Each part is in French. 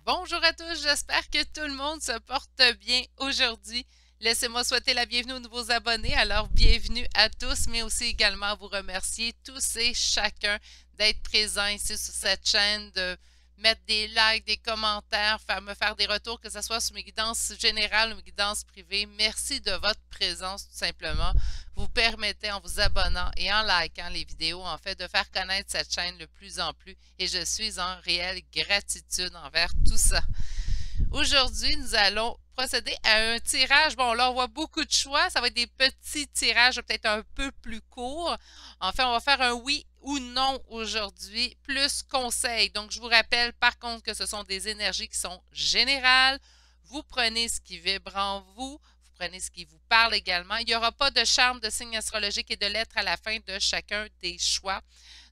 Bonjour à tous, j'espère que tout le monde se porte bien aujourd'hui. Laissez-moi souhaiter la bienvenue aux nouveaux abonnés. Alors, bienvenue à tous, mais aussi également vous remercier tous et chacun d'être présents ici sur cette chaîne, de mettre des likes, des commentaires, me faire des retours, que ce soit sur mes guidances générales ou mes guidances privées. Merci de votre présence, tout simplement. Vous permettez, en vous abonnant et en likant les vidéos, en fait, de faire connaître cette chaîne de plus en plus. Et je suis en réelle gratitude envers tout ça. Aujourd'hui, nous allons procéder à un tirage. Bon, là, on voit beaucoup de choix. Ça va être des petits tirages peut-être un peu plus courts. En fait, on va faire un oui ou non aujourd'hui, plus conseil. Donc, je vous rappelle par contre que ce sont des énergies qui sont générales. Vous prenez ce qui vibre en vous. Vous prenez ce qui vous parle également. Il n'y aura pas de charme, de signe astrologique et de lettres à la fin de chacun des choix.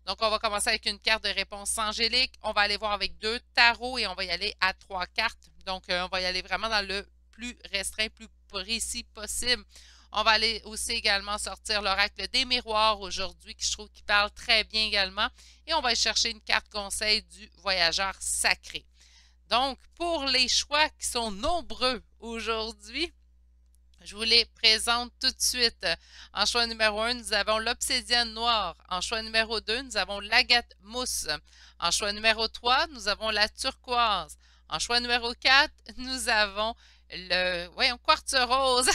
Donc, on va commencer avec une carte de réponse angélique. On va aller voir avec 2 tarots et on va y aller à 3 cartes. Donc, on va y aller vraiment dans le plus restreint, plus précis possible. On va aller aussi également sortir l'oracle des miroirs aujourd'hui, qui je trouve qui parle très bien également. Et on va aller chercher une carte conseil du voyageur sacré. Donc, pour les choix qui sont nombreux aujourd'hui, je vous les présente tout de suite. En choix numéro 1, nous avons l'obsidienne noire. En choix numéro 2, nous avons l'agate mousse. En choix numéro 3, nous avons la turquoise. En choix numéro 4, nous avons le quartz rose.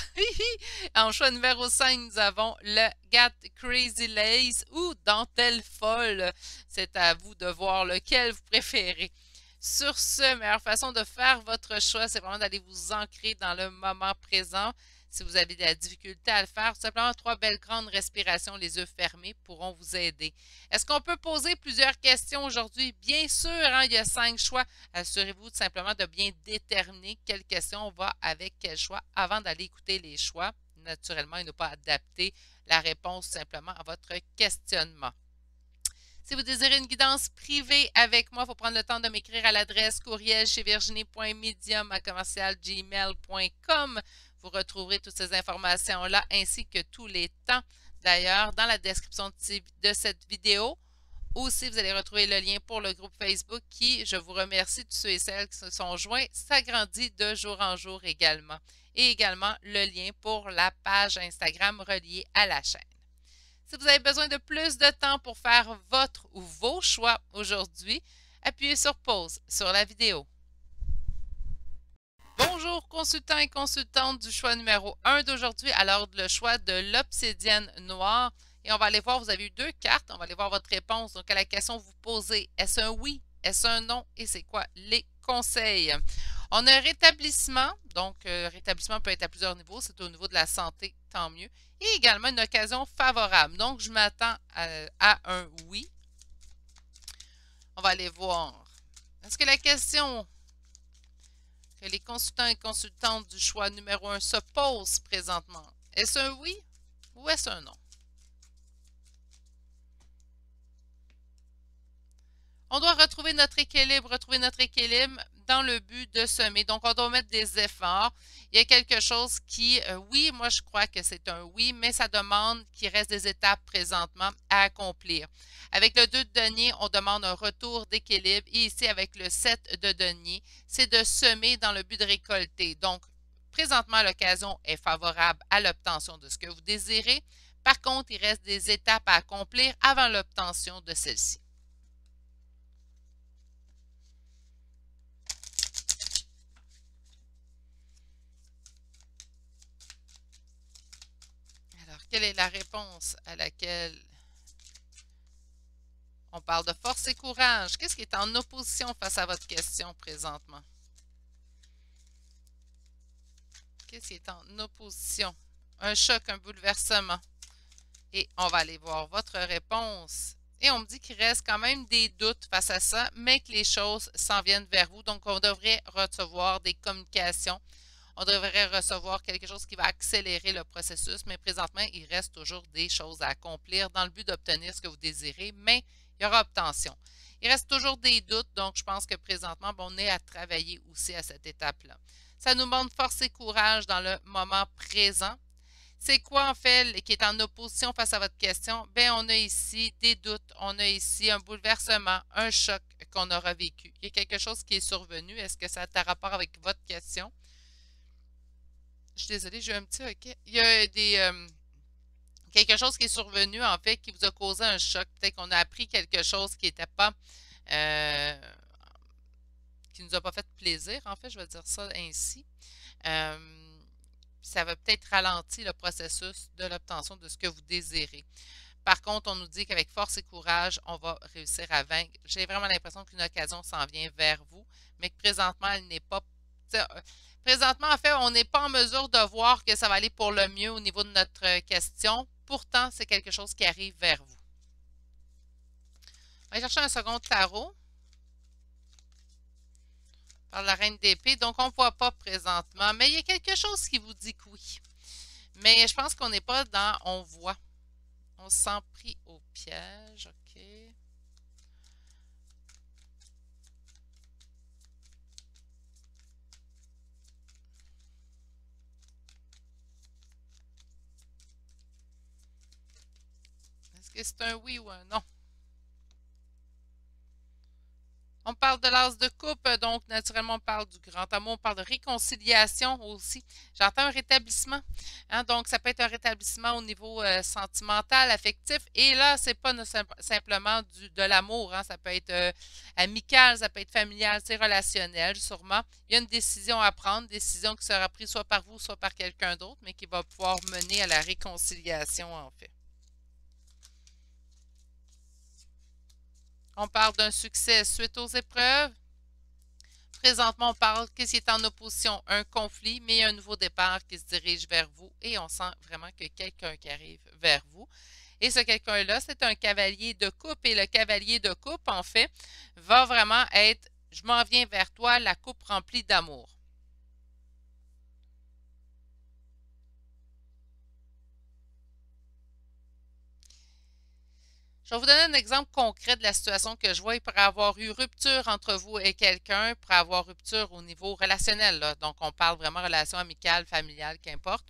En choix numéro 5, nous avons le Gat Crazy Lace ou dentelle folle. C'est à vous de voir lequel vous préférez. Sur ce, meilleure façon de faire votre choix, c'est vraiment d'aller vous ancrer dans le moment présent. Si vous avez de la difficulté à le faire, tout simplement 3 belles grandes respirations, les yeux fermés, pourront vous aider. Est-ce qu'on peut poser plusieurs questions aujourd'hui? Bien sûr, hein, il y a 5 choix. Assurez-vous tout simplement de bien déterminer quelle question on va avec quel choix avant d'aller écouter les choix. Naturellement, et ne pas adapter la réponse simplement à votre questionnement. Si vous désirez une guidance privée avec moi, il faut prendre le temps de m'écrire à l'adresse courriel chez virginie.medium@commercialgmail.com. Vous retrouverez toutes ces informations-là ainsi que tous les temps, d'ailleurs, dans la description de cette vidéo. Aussi, vous allez retrouver le lien pour le groupe Facebook qui, je vous remercie, tous ceux et celles qui se sont joints, s'agrandit de jour en jour également. Et également le lien pour la page Instagram reliée à la chaîne. Si vous avez besoin de plus de temps pour faire votre ou vos choix aujourd'hui, appuyez sur pause sur la vidéo. Bonjour consultants et consultantes du choix numéro 1 d'aujourd'hui, alors le choix de l'obsidienne noire. Et on va aller voir, vous avez eu 2 cartes, on va aller voir votre réponse. Donc à la question que vous posez, est-ce un oui, est-ce un non et c'est quoi les conseils? On a un rétablissement, donc rétablissement peut être à plusieurs niveaux, c'est au niveau de la santé, tant mieux. Et également une occasion favorable. Donc je m'attends à un oui. On va aller voir. Est-ce que la question que les consultants et consultantes du choix numéro 1 se posent présentement, est-ce un oui ou est-ce un non? On doit retrouver notre équilibre dans le but de semer. Donc, on doit mettre des efforts. Il y a quelque chose qui, oui, moi je crois que c'est un oui, mais ça demande qu'il reste des étapes présentement à accomplir. Avec le 2 de denier, on demande un retour d'équilibre. Et ici, avec le 7 de denier, c'est de semer dans le but de récolter. Donc, présentement, l'occasion est favorable à l'obtention de ce que vous désirez. Par contre, il reste des étapes à accomplir avant l'obtention de celle-ci. Alors, quelle est la réponse à laquelle on parle de force et courage? Qu'est-ce qui est en opposition face à votre question présentement? Qu'est-ce qui est en opposition? Un choc, un bouleversement. Et on va aller voir votre réponse. Et on me dit qu'il reste quand même des doutes face à ça, mais que les choses s'en viennent vers vous. Donc, on devrait recevoir des communications. On devrait recevoir quelque chose qui va accélérer le processus, mais présentement, il reste toujours des choses à accomplir dans le but d'obtenir ce que vous désirez, mais il y aura obtention. Il reste toujours des doutes, donc je pense que présentement, on est à travailler aussi à cette étape-là. Ça nous montre force et courage dans le moment présent. C'est quoi en fait qui est en opposition face à votre question? Bien, on a ici des doutes, on a ici un bouleversement, un choc qu'on aura vécu. Il y a quelque chose qui est survenu. Est-ce que ça a rapport avec votre question? Je suis désolée, j'ai eu un petit OK. Il y a quelque chose qui est survenu, en fait, qui vous a causé un choc. Peut-être qu'on a appris quelque chose qui n'était pas, euh, qui nous a pas fait plaisir, en fait, je vais dire ça ainsi. Ça va peut-être ralentir le processus de l'obtention de ce que vous désirez. Par contre, on nous dit qu'avec force et courage, on va réussir à vaincre. J'ai vraiment l'impression qu'une occasion s'en vient vers vous, mais que présentement, elle n'est pas. Présentement, en fait, on n'est pas en mesure de voir que ça va aller pour le mieux au niveau de notre question. Pourtant, c'est quelque chose qui arrive vers vous. On va chercher un second tarot par la reine d'épée. Donc, on ne voit pas présentement, mais il y a quelque chose qui vous dit que oui. Mais je pense qu'on n'est pas dans « on voit ». On se sent pris au piège. OK. Est-ce que c'est un oui ou un non? On parle de l'as de coupe, donc naturellement on parle du grand amour, on parle de réconciliation aussi. J'entends un rétablissement, hein, donc ça peut être un rétablissement au niveau sentimental, affectif, et là, c'est pas simplement de l'amour, hein, ça peut être amical, ça peut être familial, c'est relationnel sûrement. Il y a une décision à prendre, décision qui sera prise soit par vous, soit par quelqu'un d'autre, mais qui va pouvoir mener à la réconciliation en fait. On parle d'un succès suite aux épreuves. Présentement, on parle qu'est-ce qui est en opposition, un conflit, mais il y a un nouveau départ qui se dirige vers vous et on sent vraiment que quelqu'un qui arrive vers vous. Et ce quelqu'un-là, c'est un cavalier de coupe et le cavalier de coupe, en fait, va vraiment être « je m'en viens vers toi, la coupe remplie d'amour ». Je vais vous donner un exemple concret de la situation que je vois. Il pourrait avoir eu rupture entre vous et quelqu'un, il pourrait avoir rupture au niveau relationnel. Là. Donc, on parle vraiment relation amicale, familiale, qu'importe.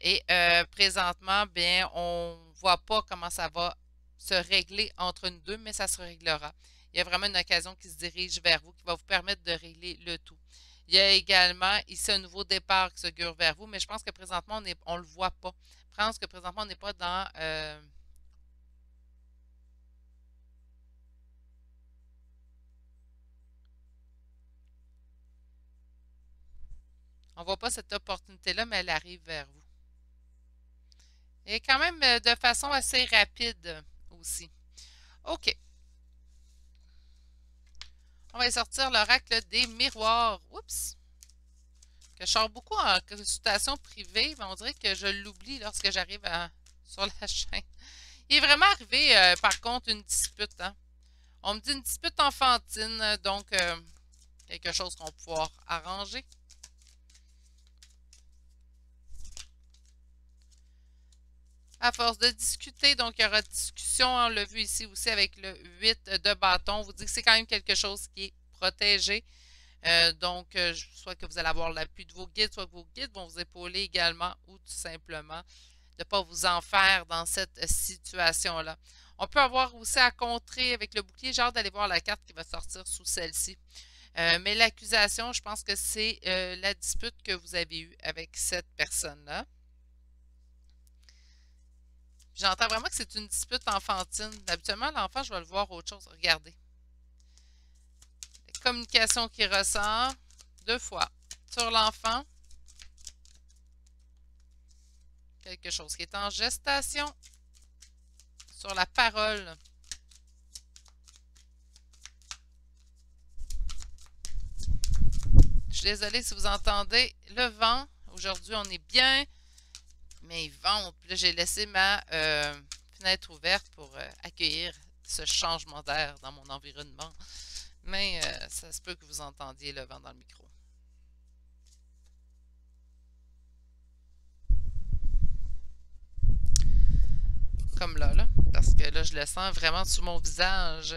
Et présentement, bien, on ne voit pas comment ça va se régler entre nous deux, mais ça se réglera. Il y a vraiment une occasion qui se dirige vers vous qui va vous permettre de régler le tout. Il y a également ici un nouveau départ qui se gure vers vous, mais je pense que présentement, on ne le voit pas. Je pense que présentement, on n'est pas dans... on ne voit pas cette opportunité-là, mais elle arrive vers vous. Et quand même de façon assez rapide aussi. OK. On va sortir l'oracle des miroirs. Oups! Que je sors beaucoup en consultation privée, mais on dirait que je l'oublie lorsque j'arrive sur la chaîne. Il est vraiment arrivé, par contre, une dispute. Hein? On me dit une dispute enfantine, donc quelque chose qu'on va pouvoir arranger. À force de discuter, donc il y aura discussion, on l'a vu ici aussi avec le 8 de bâton. On vous dit que c'est quand même quelque chose qui est protégé. Donc, soit que vous allez avoir l'appui de vos guides, soit que vos guides vont vous épauler également, ou tout simplement de ne pas vous en faire dans cette situation-là. On peut avoir aussi à contrer avec le bouclier. J'ai hâte d'aller voir la carte qui va sortir sous celle-ci. Mais l'accusation, je pense que c'est la dispute que vous avez eue avec cette personne-là. J'entends vraiment que c'est une dispute enfantine. Habituellement, l'enfant, je vais le voir autre chose. Regardez. La communication qui ressort 2 fois. Sur l'enfant. Quelque chose qui est en gestation. Sur la parole. Je suis désolée si vous entendez le vent. Aujourd'hui, on est bien. Mais il vente. Puis là, j'ai laissé ma fenêtre ouverte pour accueillir ce changement d'air dans mon environnement. Mais ça se peut que vous entendiez le vent dans le micro. Comme là, parce que là, je le sens vraiment sur mon visage.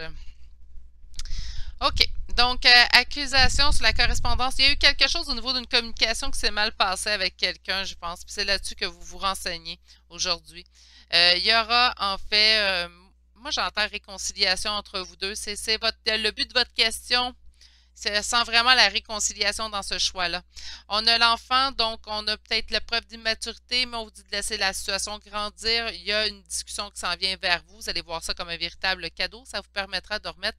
OK. Donc, accusation sur la correspondance. Il y a eu quelque chose au niveau d'une communication qui s'est mal passée avec quelqu'un, je pense. Puis c'est là-dessus que vous vous renseignez aujourd'hui. Il y aura, en fait, moi j'entends réconciliation entre vous deux. C'est le but de votre question. Ça sent vraiment la réconciliation dans ce choix-là. On a l'enfant, donc on a peut-être la preuve d'immaturité, mais on vous dit de laisser la situation grandir. Il y a une discussion qui s'en vient vers vous. Vous allez voir ça comme un véritable cadeau. Ça vous permettra de remettre,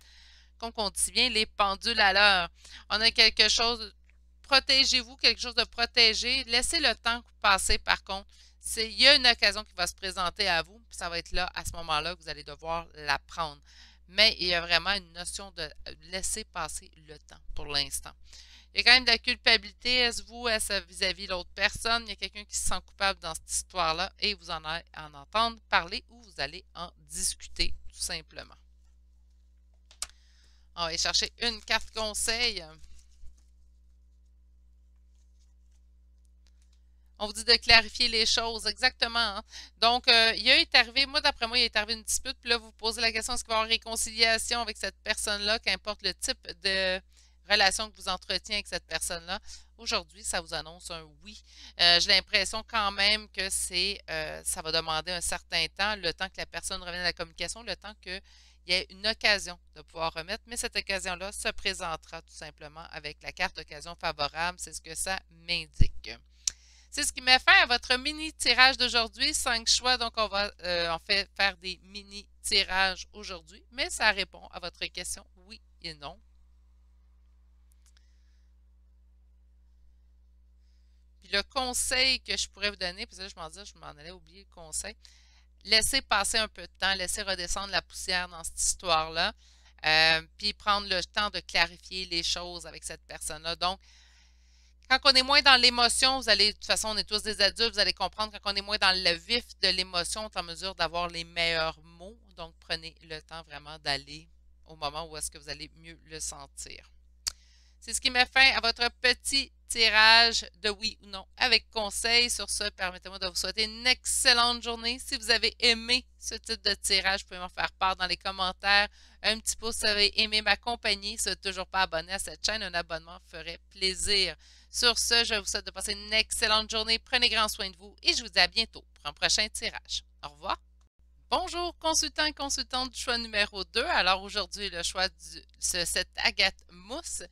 comme on dit bien, les pendules à l'heure. On a quelque chose, protégez-vous, quelque chose de protégé. Laissez le temps passer par contre. Il y a une occasion qui va se présenter à vous, puis ça va être là, à ce moment-là, que vous allez devoir la prendre. Mais il y a vraiment une notion de laisser passer le temps pour l'instant. Il y a quand même de la culpabilité. Est-ce vis-à-vis l'autre personne? Il y a quelqu'un qui se sent coupable dans cette histoire-là et vous en allez en entendre parler ou vous allez en discuter tout simplement. On va aller chercher une carte conseil. On vous dit de clarifier les choses, exactement. Hein? Donc, il est arrivé, moi d'après moi, il est arrivé une dispute, puis là, vous vous posez la question, est-ce qu'il va y avoir réconciliation avec cette personne-là, qu'importe le type de relation que vous entretenez avec cette personne-là. Aujourd'hui, ça vous annonce un oui. J'ai l'impression quand même que ça va demander un certain temps, le temps que la personne revienne à la communication, le temps qu'il y ait une occasion de pouvoir remettre, mais cette occasion-là se présentera tout simplement avec la carte occasion favorable, c'est ce que ça m'indique. C'est ce qui met fin à votre mini-tirage d'aujourd'hui. 5 choix, donc on va en fait faire des mini-tirages aujourd'hui, mais ça répond à votre question oui et non. Puis le conseil que je pourrais vous donner, puis là je m'en allais oublier le conseil, laissez passer un peu de temps, laissez redescendre la poussière dans cette histoire-là, puis prendre le temps de clarifier les choses avec cette personne-là. Donc, quand on est moins dans l'émotion, vous allez, de toute façon, on est tous des adultes, vous allez comprendre, quand on est moins dans le vif de l'émotion, on est en mesure d'avoir les meilleurs mots. Donc, prenez le temps vraiment d'aller au moment où est-ce que vous allez mieux le sentir. C'est ce qui met fin à votre petit tirage de oui ou non avec conseil. Sur ce, permettez-moi de vous souhaiter une excellente journée. Si vous avez aimé ce type de tirage, vous pouvez m'en faire part dans les commentaires. Un petit pouce si vous avez aimé ma compagnie. Si vous n'êtes toujours pas abonné à cette chaîne, un abonnement ferait plaisir. Sur ce, je vous souhaite de passer une excellente journée. Prenez grand soin de vous et je vous dis à bientôt pour un prochain tirage. Au revoir. Bonjour, consultant et consultante du choix numéro 2. Alors aujourd'hui, le choix cette agate mousse.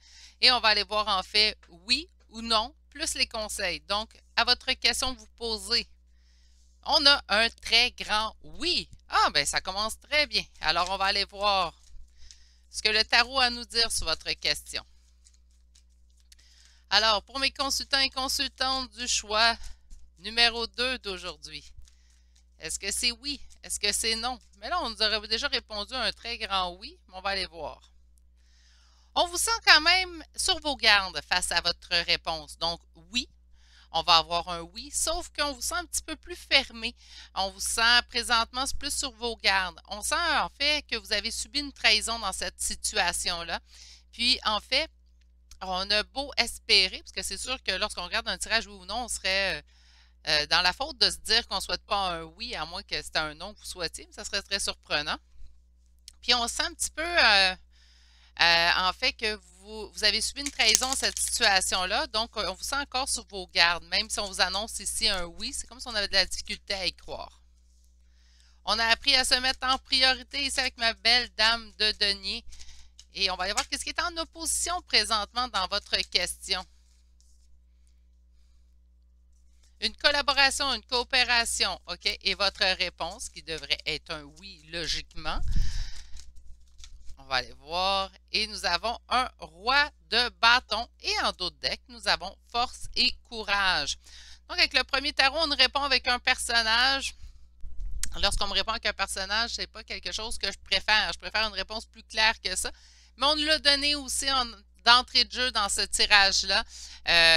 Et on va aller voir en fait oui ou non, plus les conseils. Donc, à votre question que vous posez, on a un très grand oui. Ah, ben ça commence très bien. Alors, on va aller voir ce que le tarot a à nous dire sur votre question. Alors, pour mes consultants et consultantes du choix numéro 2 d'aujourd'hui, est-ce que c'est oui? Est-ce que c'est non? Mais là, on nous aurait déjà répondu à un très grand oui, mais on va aller voir. On vous sent quand même sur vos gardes face à votre réponse. Donc, oui, on va avoir un oui, sauf qu'on vous sent un petit peu plus fermé. On vous sent présentement plus sur vos gardes. On sent en fait que vous avez subi une trahison dans cette situation-là. Puis, en fait, on a beau espérer, parce que c'est sûr que lorsqu'on regarde un tirage oui ou non, on serait dans la faute de se dire qu'on ne souhaite pas un oui, à moins que c'était un non que vous souhaitiez, mais ça serait très surprenant. Puis on sent un petit peu, en fait, que vous avez subi une trahison dans cette situation-là, donc on vous sent encore sur vos gardes. Même si on vous annonce ici un oui, c'est comme si on avait de la difficulté à y croire. On a appris à se mettre en priorité ici avec ma belle dame de denier. Et on va aller voir ce qui est en opposition présentement dans votre question. Une collaboration, une coopération, OK? Et votre réponse, qui devrait être un oui logiquement. On va aller voir. Et nous avons un roi de bâton. Et en dos de deck, nous avons force et courage. Donc, avec le premier tarot, on nous répond avec un personnage. Lorsqu'on me répond avec un personnage, c'est pas quelque chose que je préfère. Je préfère une réponse plus claire que ça. Mais on nous l'a donné aussi d'entrée de jeu dans ce tirage-là.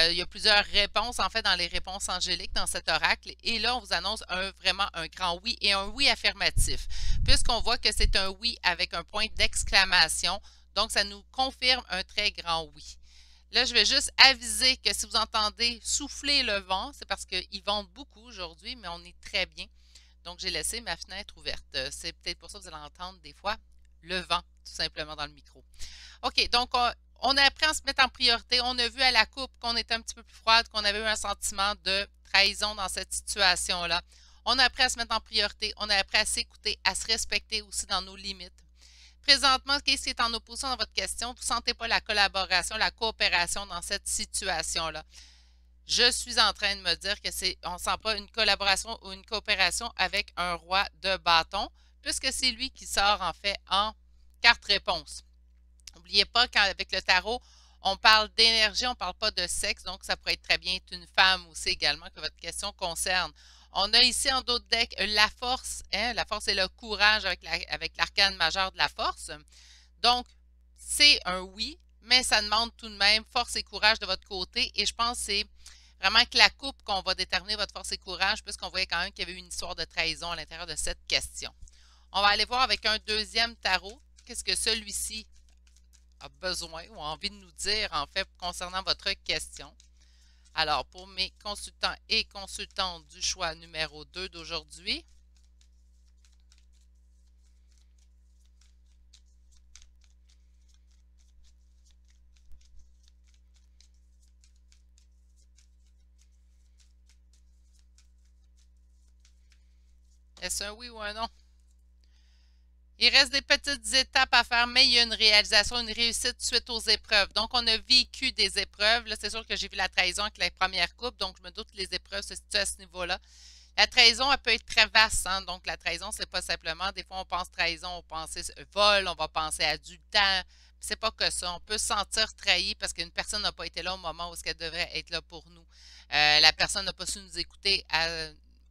Il y a plusieurs réponses, en fait, dans les réponses angéliques dans cet oracle. Et là, on vous annonce vraiment un grand oui et un oui affirmatif. Puisqu'on voit que c'est un oui avec un point d'exclamation. Donc, ça nous confirme un très grand oui. Là, je vais juste aviser que si vous entendez souffler le vent, c'est parce qu'il vente beaucoup aujourd'hui, mais on est très bien. Donc, j'ai laissé ma fenêtre ouverte. C'est peut-être pour ça que vous allez entendre des fois le vent, tout simplement, dans le micro. OK, donc on a appris à se mettre en priorité. On a vu à la coupe qu'on était un petit peu plus froide, qu'on avait eu un sentiment de trahison dans cette situation-là. On a appris à se mettre en priorité. On a appris à s'écouter, à se respecter aussi dans nos limites. Présentement, qu'est-ce qui est en opposition dans votre question? Vous ne sentez pas la collaboration, la coopération dans cette situation-là. Je suis en train de me dire que on ne sent pas une collaboration ou une coopération avec un roi de bâton, puisque c'est lui qui sort en fait en carte réponse. N'oubliez pas qu'avec le tarot, on parle d'énergie, on ne parle pas de sexe, donc ça pourrait être très bien être une femme aussi également que votre question concerne. On a ici en d'autres decks la force, hein, la force et le courage avec l'arcane majeur de la force. Donc, c'est un oui, mais ça demande tout de même force et courage de votre côté. Et je pense que c'est vraiment que la coupe qu'on va déterminer votre force et courage, puisqu'on voyait quand même qu'il y avait une histoire de trahison à l'intérieur de cette question. On va aller voir avec un deuxième tarot, qu'est-ce que celui-ci a besoin ou a envie de nous dire, en fait, concernant votre question. Alors, pour mes consultants et consultantes du choix numéro 2 d'aujourd'hui, est-ce un oui ou un non? Il reste des petites étapes à faire, mais il y a une réalisation, une réussite suite aux épreuves. Donc, on a vécu des épreuves. Là, c'est sûr que j'ai vu la trahison avec la première coupe, donc je me doute que les épreuves se situent à ce niveau-là. La trahison, elle peut être très vaste. Hein? Donc, la trahison, c'est pas simplement, des fois, on pense trahison, on pense vol, on va penser adultère. C'est pas que ça. On peut se sentir trahi parce qu'une personne n'a pas été là au moment où elle devrait être là pour nous. La personne n'a pas su nous écouter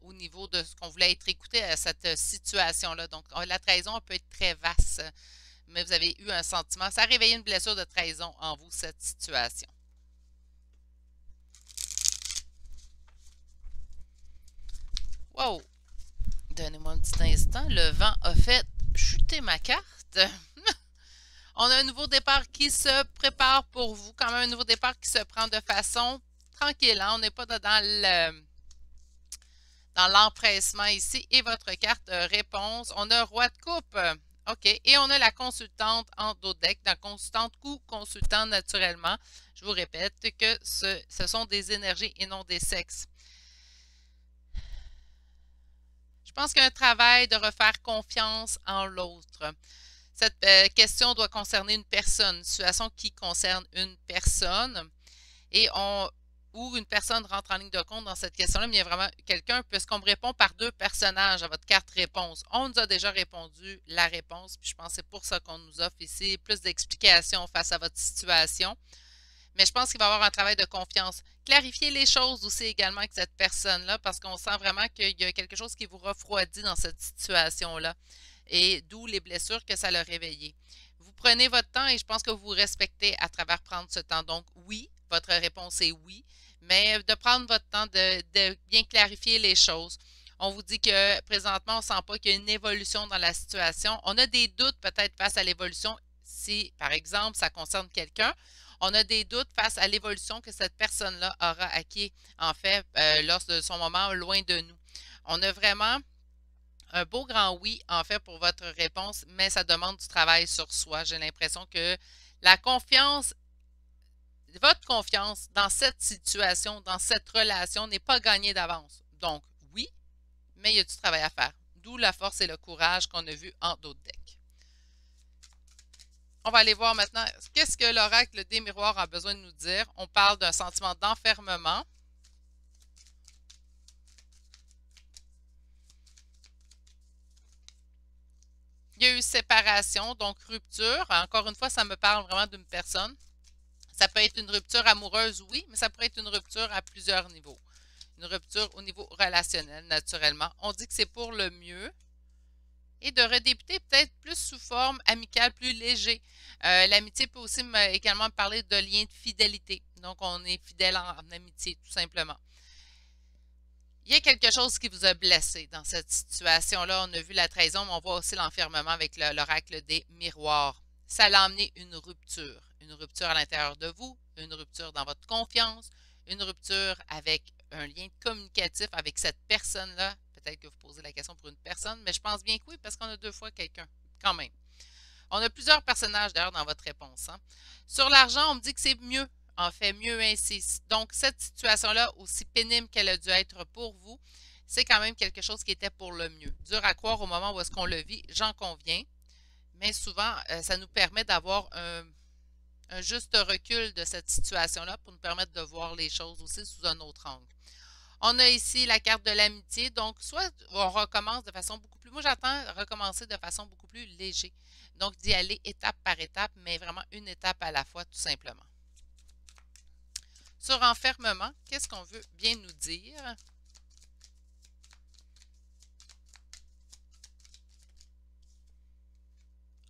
au niveau de ce qu'on voulait être écouté à cette situation-là. Donc, la trahison peut être très vaste, mais vous avez eu un sentiment. Ça a réveillé une blessure de trahison en vous, cette situation. Wow! Donnez-moi un petit instant. Le vent a fait chuter ma carte. On a un nouveau départ qui se prépare pour vous. Quand même un nouveau départ qui se prend de façon tranquille. Hein? On n'est pas dans l'empressement ici. Et votre carte réponse. On a roi de coupe. OK. Et on a la consultante en dos de deck. La consultante ou consultant naturellement. Je vous répète que ce sont des énergies et non des sexes. Je pense qu'il y a un travail de refaire confiance en l'autre. Cette question doit concerner une personne, une situation qui concerne une personne. Et ou une personne rentre en ligne de compte dans cette question-là, mais il y a vraiment quelqu'un, puisqu'on me répond par deux personnages à votre carte réponse. On nous a déjà répondu la réponse, puis je pense que c'est pour ça qu'on nous offre ici plus d'explications face à votre situation. Mais je pense qu'il va y avoir un travail de confiance. Clarifier les choses aussi également avec cette personne-là, parce qu'on sent vraiment qu'il y a quelque chose qui vous refroidit dans cette situation-là. Et d'où les blessures que ça l'a réveillé. Vous prenez votre temps et je pense que vous vous respectez à travers prendre ce temps. Donc oui, votre réponse est oui, mais de prendre votre temps de bien clarifier les choses. On vous dit que présentement, on ne sent pas qu'il y a une évolution dans la situation. On a des doutes peut-être face à l'évolution si, par exemple, ça concerne quelqu'un. On a des doutes face à l'évolution que cette personne-là aura acquis, en fait, lors de son moment loin de nous. On a vraiment un beau grand oui, en fait, pour votre réponse, mais ça demande du travail sur soi. J'ai l'impression que la confiance, votre confiance dans cette situation, dans cette relation n'est pas gagnée d'avance. Donc, oui, mais il y a du travail à faire. D'où la force et le courage qu'on a vu en d'autres decks. On va aller voir maintenant qu'est-ce que l'oracle des miroirs a besoin de nous dire. On parle d'un sentiment d'enfermement. Il y a eu séparation, donc rupture. Encore une fois, ça me parle vraiment d'une personne. Ça peut être une rupture amoureuse, oui, mais ça pourrait être une rupture à plusieurs niveaux. Une rupture au niveau relationnel, naturellement. On dit que c'est pour le mieux. Et de redébuter peut-être plus sous forme amicale, plus léger. L'amitié peut aussi également parler de lien de fidélité. Donc, on est fidèle en amitié, tout simplement. Il y a quelque chose qui vous a blessé dans cette situation-là. On a vu la trahison, mais on voit aussi l'enfermement avec l'oracle des miroirs. Ça a amené une rupture. Une rupture à l'intérieur de vous, une rupture dans votre confiance, une rupture avec un lien communicatif avec cette personne-là. Peut-être que vous posez la question pour une personne, mais je pense bien que oui, parce qu'on a deux fois quelqu'un, quand même. On a plusieurs personnages d'ailleurs dans votre réponse, hein. Sur l'argent, on me dit que c'est mieux, en fait, mieux ainsi. Donc, cette situation-là, aussi pénible qu'elle a dû être pour vous, c'est quand même quelque chose qui était pour le mieux. Dur à croire au moment où est-ce qu'on le vit, j'en conviens, mais souvent, ça nous permet d'avoir un juste recul de cette situation-là pour nous permettre de voir les choses aussi sous un autre angle. On a ici la carte de l'amitié, donc soit on recommence de façon beaucoup plus, moi j'attends recommencer de façon beaucoup plus léger, donc d'y aller étape par étape, mais vraiment une étape à la fois tout simplement. Sur enfermement, qu'est-ce qu'on veut bien nous dire?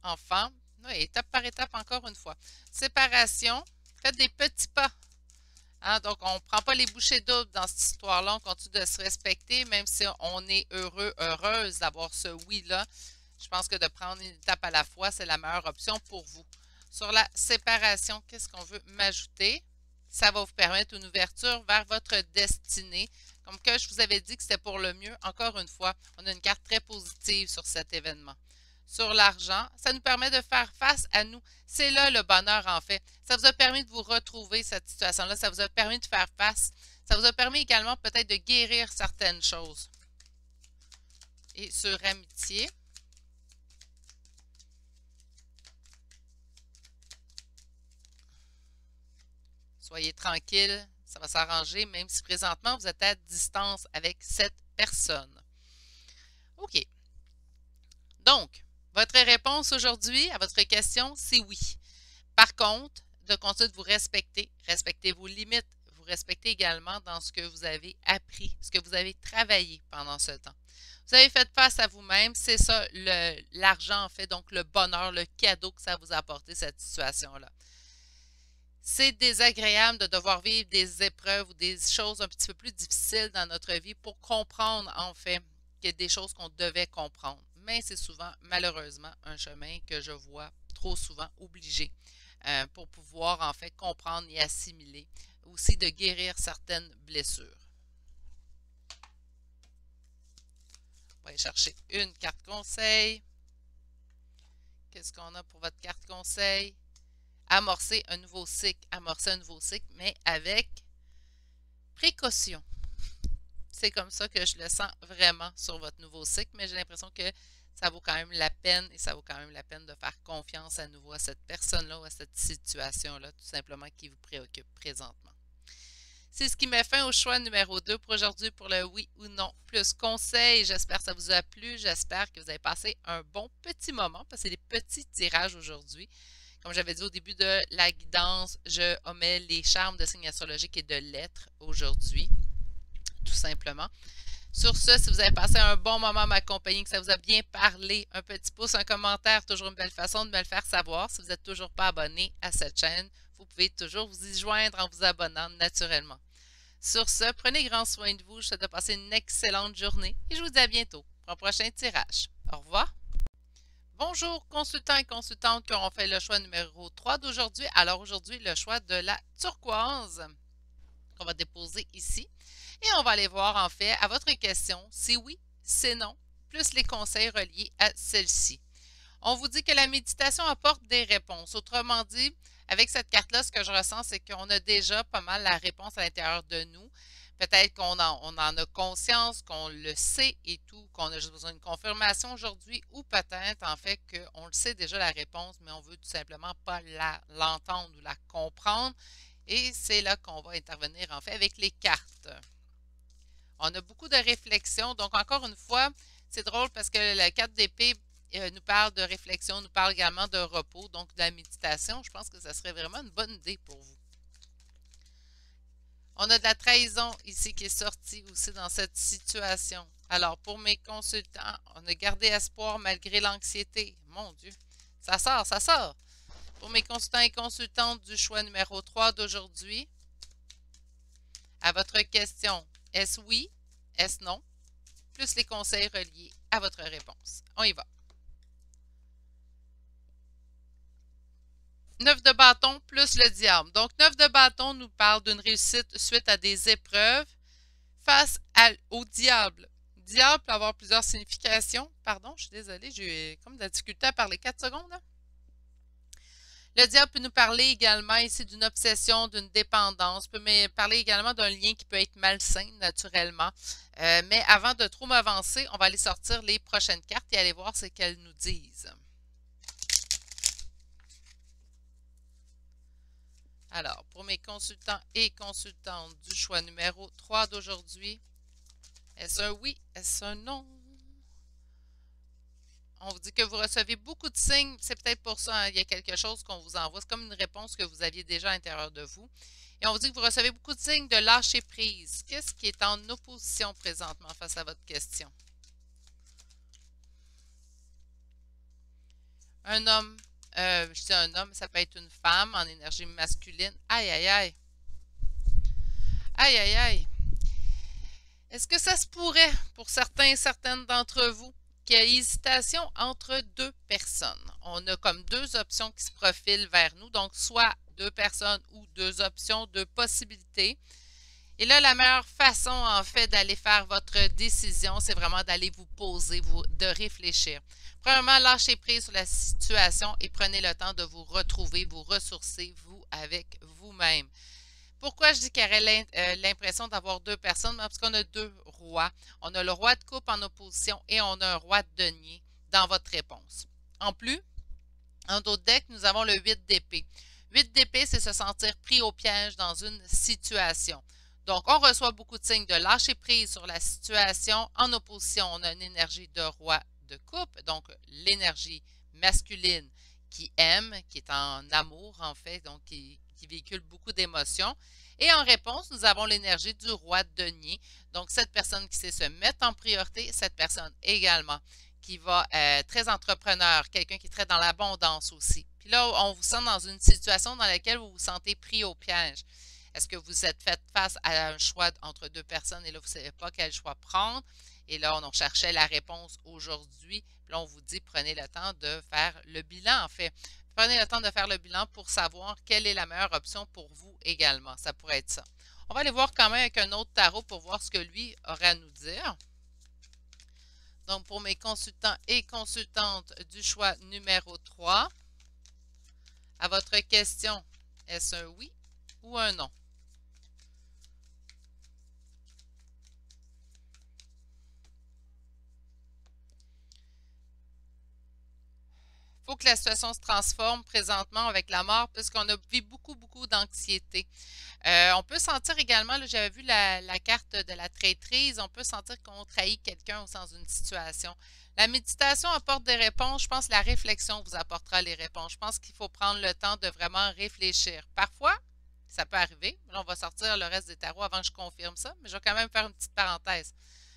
Enfant, oui, étape par étape encore une fois. Séparation, faites des petits pas. Hein, donc, on ne prend pas les bouchées doubles dans cette histoire-là. On continue de se respecter, même si on est heureux, heureuse d'avoir ce oui-là. Je pense que de prendre une étape à la fois, c'est la meilleure option pour vous. Sur la séparation, qu'est-ce qu'on veut m'ajouter? Ça va vous permettre une ouverture vers votre destinée. Comme que je vous avais dit que c'était pour le mieux, encore une fois, on a une carte très positive sur cet événement. Sur l'argent, ça nous permet de faire face à nous. C'est là le bonheur en fait. Ça vous a permis de vous retrouver cette situation-là. Ça vous a permis de faire face. Ça vous a permis également peut-être de guérir certaines choses. Et sur amitié, soyez tranquille, ça va s'arranger même si présentement vous êtes à distance avec cette personne. OK. Donc, votre réponse aujourd'hui à votre question, c'est oui. Par contre, de continuer de vous respecter, respectez vos limites, vous respectez également dans ce que vous avez appris, ce que vous avez travaillé pendant ce temps. Vous avez fait face à vous-même, c'est ça l'argent en fait, donc le bonheur, le cadeau que ça vous a apporté cette situation-là. C'est désagréable de devoir vivre des épreuves ou des choses un petit peu plus difficiles dans notre vie pour comprendre en fait qu'il y a des choses qu'on devait comprendre. Mais c'est souvent, malheureusement, un chemin que je vois trop souvent obligé pour pouvoir en fait comprendre et assimiler, aussi de guérir certaines blessures. On va aller chercher une carte conseil. Qu'est-ce qu'on a pour votre carte conseil? Amorcer un nouveau cycle. Amorcer un nouveau cycle, mais avec précaution. C'est comme ça que je le sens vraiment sur votre nouveau cycle, mais j'ai l'impression que ça vaut quand même la peine et ça vaut quand même la peine de faire confiance à nouveau à cette personne-là ou à cette situation-là, tout simplement qui vous préoccupe présentement. C'est ce qui met fin au choix numéro 2 pour aujourd'hui pour le oui ou non plus conseil. J'espère que ça vous a plu. J'espère que vous avez passé un bon petit moment parce que c'est des petits tirages aujourd'hui. Comme j'avais dit au début de la guidance, je omets les charmes de signes astrologiques et de lettres aujourd'hui, tout simplement. Sur ce, si vous avez passé un bon moment à m'accompagner, que ça vous a bien parlé, un petit pouce, un commentaire, toujours une belle façon de me le faire savoir. Si vous n'êtes toujours pas abonné à cette chaîne, vous pouvez toujours vous y joindre en vous abonnant naturellement. Sur ce, prenez grand soin de vous. Je vous souhaite de passer une excellente journée et je vous dis à bientôt pour un prochain tirage. Au revoir. Bonjour consultants et consultantes qui auront fait le choix numéro 3 d'aujourd'hui. Alors aujourd'hui, le choix de la turquoise qu'on va déposer ici. Et on va aller voir en fait à votre question, c'est oui, c'est non, plus les conseils reliés à celle-ci. On vous dit que la méditation apporte des réponses. Autrement dit, avec cette carte-là, ce que je ressens, c'est qu'on a déjà pas mal la réponse à l'intérieur de nous. Peut-être qu'on en a conscience, qu'on le sait et tout, qu'on a juste besoin d'une confirmation aujourd'hui, ou peut-être en fait qu'on le sait déjà la réponse, mais on veut tout simplement pas l'entendre ou la comprendre. Et c'est là qu'on va intervenir en fait avec les cartes. On a beaucoup de réflexions. Donc, encore une fois, c'est drôle parce que la carte d'épée nous parle de réflexion, nous parle également de repos, donc de la méditation. Je pense que ça serait vraiment une bonne idée pour vous. On a de la trahison ici qui est sortie aussi dans cette situation. Alors, pour mes consultants, on a gardé espoir malgré l'anxiété. Mon Dieu, ça sort, ça sort. Pour mes consultants et consultantes du choix numéro 3 d'aujourd'hui, à votre question, est-ce oui, est-ce non, plus les conseils reliés à votre réponse. On y va. 9 de bâton plus le diable. Donc, 9 de bâton nous parle d'une réussite suite à des épreuves face au diable. Diable peut avoir plusieurs significations. Pardon, je suis désolée, j'ai comme de la difficulté à parler 4 secondes. Là. Le diable peut nous parler également ici d'une obsession, d'une dépendance, peut me parler également d'un lien qui peut être malsain naturellement. Mais avant de trop m'avancer, on va aller sortir les prochaines cartes et aller voir ce qu'elles nous disent. Alors, pour mes consultants et consultantes du choix numéro 3 d'aujourd'hui, est-ce un oui? Est-ce un non? On vous dit que vous recevez beaucoup de signes. C'est peut-être pour ça, hein, il y a quelque chose qu'on vous envoie. C'est comme une réponse que vous aviez déjà à l'intérieur de vous. Et on vous dit que vous recevez beaucoup de signes de lâcher prise. Qu'est-ce qui est en opposition présentement face à votre question? Un homme, je dis un homme, ça peut être une femme en énergie masculine. Aïe, aïe, aïe. Aïe, aïe, aïe. Est-ce que ça se pourrait, pour certains et certaines d'entre vous, qu'il y ait hésitation entre deux personnes? On a comme deux options qui se profilent vers nous, donc soit deux personnes ou deux options, deux possibilités. Et là, la meilleure façon, en fait, d'aller faire votre décision, c'est vraiment d'aller vous poser, de réfléchir. Premièrement, lâchez prise sur la situation et prenez le temps de vous retrouver, vous ressourcer, vous, avec vous-même. Pourquoi je dis qu'il y aurait l'impression d'avoir deux personnes? Parce qu'on a deux rois. On a le roi de coupe en opposition et on a un roi de denier dans votre réponse. En plus, en d'autres decks, nous avons le 8 d'épée. 8 d'épée, c'est se sentir pris au piège dans une situation. Donc, on reçoit beaucoup de signes de lâcher prise sur la situation. En opposition, on a une énergie de roi de coupe, donc l'énergie masculine qui aime, qui est en amour en fait, donc qui véhicule beaucoup d'émotions. Et en réponse, nous avons l'énergie du roi de denier, donc cette personne qui sait se mettre en priorité, cette personne également qui va être très entrepreneur, quelqu'un qui est très dans l'abondance aussi. Puis là, on vous sent dans une situation dans laquelle vous vous sentez pris au piège. Est-ce que vous êtes fait face à un choix entre deux personnes et là, vous ne savez pas quel choix prendre? Et là, on cherchait la réponse aujourd'hui. Puis là, on vous dit, prenez le temps de faire le bilan, en fait. Prenez le temps de faire le bilan pour savoir quelle est la meilleure option pour vous également. Ça pourrait être ça. On va aller voir quand même avec un autre tarot pour voir ce que lui aurait à nous dire. Donc, pour mes consultants et consultantes du choix numéro 3, à votre question, est-ce un oui ou un non? Il faut que la situation se transforme présentement avec la mort puisqu'on a vu beaucoup d'anxiété. On peut sentir également, j'avais vu la carte de la traîtrise, on peut sentir qu'on trahit quelqu'un au sens d'une situation. La méditation apporte des réponses. Je pense que la réflexion vous apportera les réponses. Je pense qu'il faut prendre le temps de vraiment réfléchir. Parfois, ça peut arriver. Là, on va sortir le reste des tarots avant que je confirme ça, mais je vais quand même faire une petite parenthèse.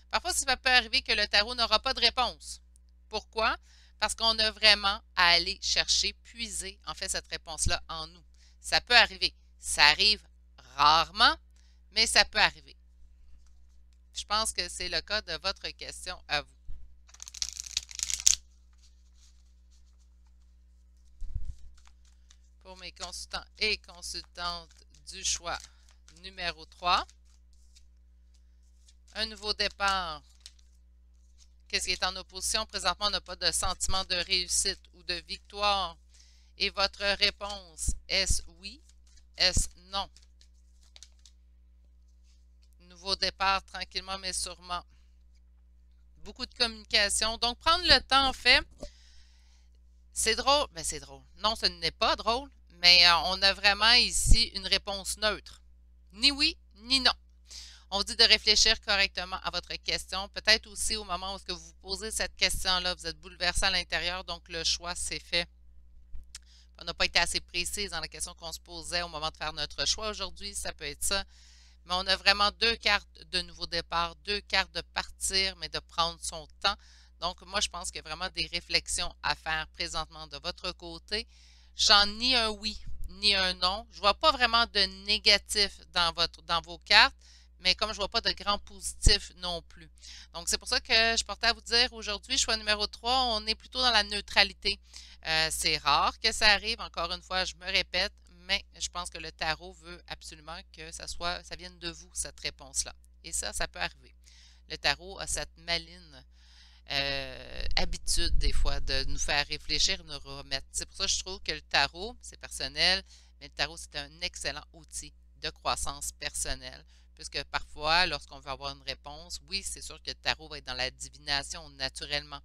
Parfois, ça peut arriver que le tarot n'aura pas de réponse. Pourquoi? Parce qu'on a vraiment à aller chercher, puiser, en fait, cette réponse-là en nous. Ça peut arriver. Ça arrive rarement, mais ça peut arriver. Je pense que c'est le cas de votre question à vous. Pour mes consultants et consultantes du choix numéro 3, un nouveau départ. Qu'est-ce qui est en opposition? Présentement, on n'a pas de sentiment de réussite ou de victoire. Et votre réponse, est-ce oui? Est-ce non? Nouveau départ, tranquillement mais sûrement. Beaucoup de communication. Donc, prendre le temps, en fait, c'est drôle. Mais c'est drôle. Non, ce n'est pas drôle, mais on a vraiment ici une réponse neutre. Ni oui, ni non. On vous dit de réfléchir correctement à votre question. Peut-être aussi au moment où vous vous posez cette question-là, vous êtes bouleversé à l'intérieur, donc le choix s'est fait. On n'a pas été assez précis dans la question qu'on se posait au moment de faire notre choix aujourd'hui, ça peut être ça. Mais on a vraiment deux cartes de nouveau départ, deux cartes de partir, mais de prendre son temps. Donc, moi, je pense qu'il y a vraiment des réflexions à faire présentement de votre côté. Je sens ni un oui, ni un non. Je ne vois pas vraiment de négatif dans vos cartes, mais comme je ne vois pas de grand positif non plus. Donc, c'est pour ça que je portais à vous dire aujourd'hui, choix numéro 3, on est plutôt dans la neutralité. C'est rare que ça arrive, encore une fois, je me répète, mais je pense que le tarot veut absolument que ça vienne de vous, cette réponse-là. Et ça peut arriver. Le tarot a cette maligne habitude des fois de nous faire réfléchir, nous remettre. C'est pour ça que je trouve que le tarot, c'est personnel, mais le tarot, c'est un excellent outil de croissance personnelle. Puisque parfois, lorsqu'on veut avoir une réponse, oui, c'est sûr que le tarot va être dans la divination naturellement.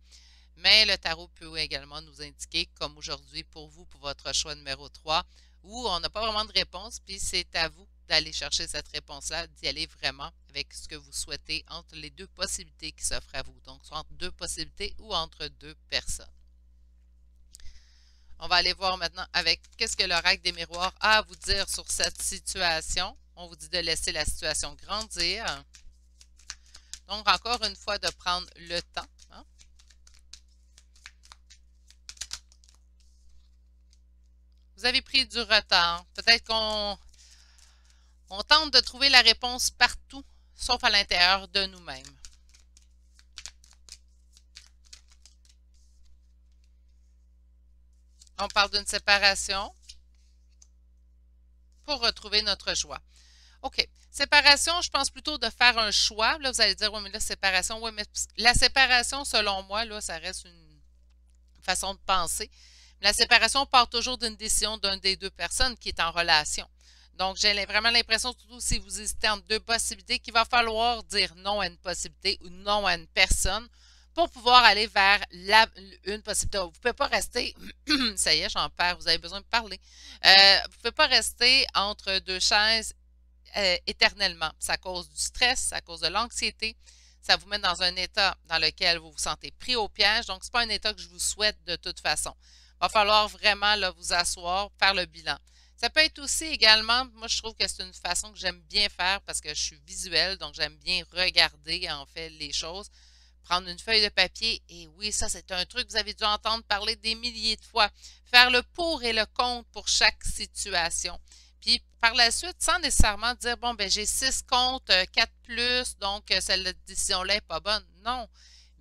Mais le tarot peut également nous indiquer, comme aujourd'hui pour vous, pour votre choix numéro 3, où on n'a pas vraiment de réponse, puis c'est à vous d'aller chercher cette réponse-là, d'y aller vraiment avec ce que vous souhaitez entre les deux possibilités qui s'offrent à vous. Donc, soit entre deux possibilités ou entre deux personnes. On va aller voir maintenant avec qu'est-ce que l'oracle des miroirs a à vous dire sur cette situation. On vous dit de laisser la situation grandir. Donc, encore une fois, de prendre le temps. Hein? Vous avez pris du retard. Peut-être qu'on tente de trouver la réponse partout, sauf à l'intérieur de nous-mêmes. On parle d'une séparation pour retrouver notre joie. OK. Séparation, je pense plutôt de faire un choix. Là, vous allez dire, oui, mais là, séparation, oui, mais la séparation, selon moi, là, ça reste une façon de penser. La séparation part toujours d'une décision d'une des deux personnes qui est en relation. Donc, j'ai vraiment l'impression, surtout si vous hésitez entre deux possibilités, qu'il va falloir dire non à une possibilité ou non à une personne pour pouvoir aller vers une possibilité. Vous ne pouvez pas rester, ça y est, j'en perds, vous avez besoin de parler. Vous ne pouvez pas rester entre deux chaises éternellement. Ça cause du stress, ça cause de l'anxiété, ça vous met dans un état dans lequel vous vous sentez pris au piège. Donc, ce n'est pas un état que je vous souhaite de toute façon. Il va falloir vraiment là, vous asseoir, faire le bilan. Ça peut être aussi également, moi je trouve que c'est une façon que j'aime bien faire parce que je suis visuelle, donc j'aime bien regarder en fait les choses. Prendre une feuille de papier, et oui, ça c'est un truc que vous avez dû entendre parler des milliers de fois. Faire le pour et le contre pour chaque situation. Puis par la suite, sans nécessairement dire, bon, ben j'ai 6 contre, 4 plus, donc cette décision-là n'est pas bonne. Non.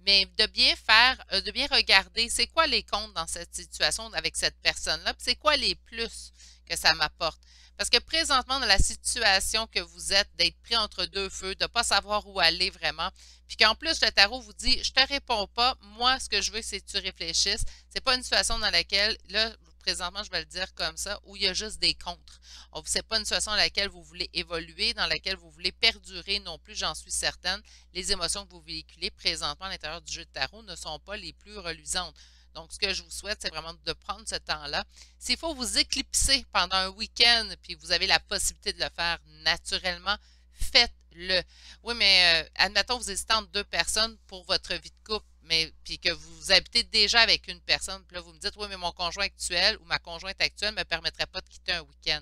Mais de bien faire, de bien regarder, c'est quoi les comptes dans cette situation avec cette personne-là, puis c'est quoi les plus que ça m'apporte. Parce que présentement, dans la situation que vous êtes, d'être pris entre deux feux, de ne pas savoir où aller vraiment, puis qu'en plus, le tarot vous dit, je te réponds pas, moi, ce que je veux, c'est que tu réfléchisses. C'est pas une situation dans laquelle, là, présentement, je vais le dire comme ça, où il y a juste des contres. Ce n'est pas une situation dans laquelle vous voulez évoluer, dans laquelle vous voulez perdurer non plus, j'en suis certaine. Les émotions que vous véhiculez présentement à l'intérieur du jeu de tarot ne sont pas les plus reluisantes. Donc, ce que je vous souhaite, c'est vraiment de prendre ce temps-là. S'il faut vous éclipser pendant un week-end, puis vous avez la possibilité de le faire naturellement, faites-le. Oui, mais admettons, vous hésitez entre deux personnes pour votre vie de couple, mais puis que vous habitez déjà avec une personne, puis là, vous me dites, oui, mais mon conjoint actuel ou ma conjointe actuelle ne me permettrait pas de quitter un week-end.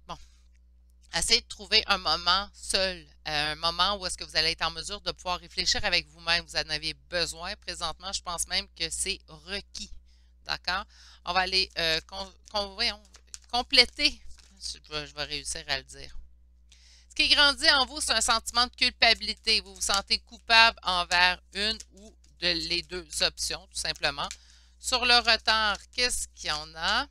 Bon, essayez de trouver un moment seul, un moment où est-ce que vous allez être en mesure de pouvoir réfléchir avec vous-même. Vous en avez besoin présentement. Je pense même que c'est requis. D'accord? On va aller compléter. Je vais réussir à le dire. Ce qui grandit en vous, c'est un sentiment de culpabilité. Vous vous sentez coupable envers une ou les deux options, tout simplement. Sur le retard, qu'est-ce qu'il y en a?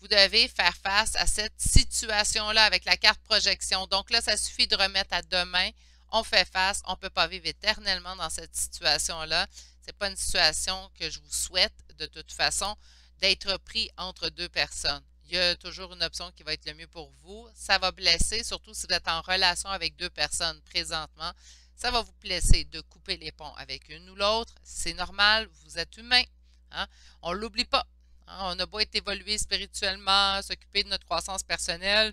Vous devez faire face à cette situation-là avec la carte projection. Donc là, ça suffit de remettre à demain. On fait face. On ne peut pas vivre éternellement dans cette situation-là. Ce n'est pas une situation que je vous souhaite, de toute façon, d'être pris entre deux personnes. Il y a toujours une option qui va être le mieux pour vous. Ça va blesser, surtout si vous êtes en relation avec deux personnes présentement. Ça va vous blesser de couper les ponts avec une ou l'autre. C'est normal, vous êtes humain. Hein? On ne l'oublie pas. On a beau être évolué spirituellement, s'occuper de notre croissance personnelle,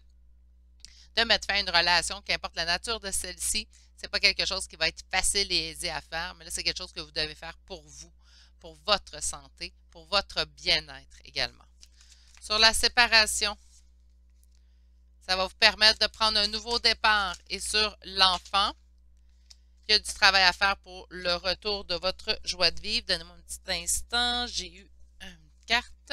de mettre fin à une relation, qu'importe la nature de celle-ci, ce n'est pas quelque chose qui va être facile et aisé à faire, mais là, c'est quelque chose que vous devez faire pour vous, pour votre santé, pour votre bien-être également. Sur la séparation, ça va vous permettre de prendre un nouveau départ. Et sur l'enfant, il y a du travail à faire pour le retour de votre joie de vivre. Donnez-moi un petit instant, j'ai eu carte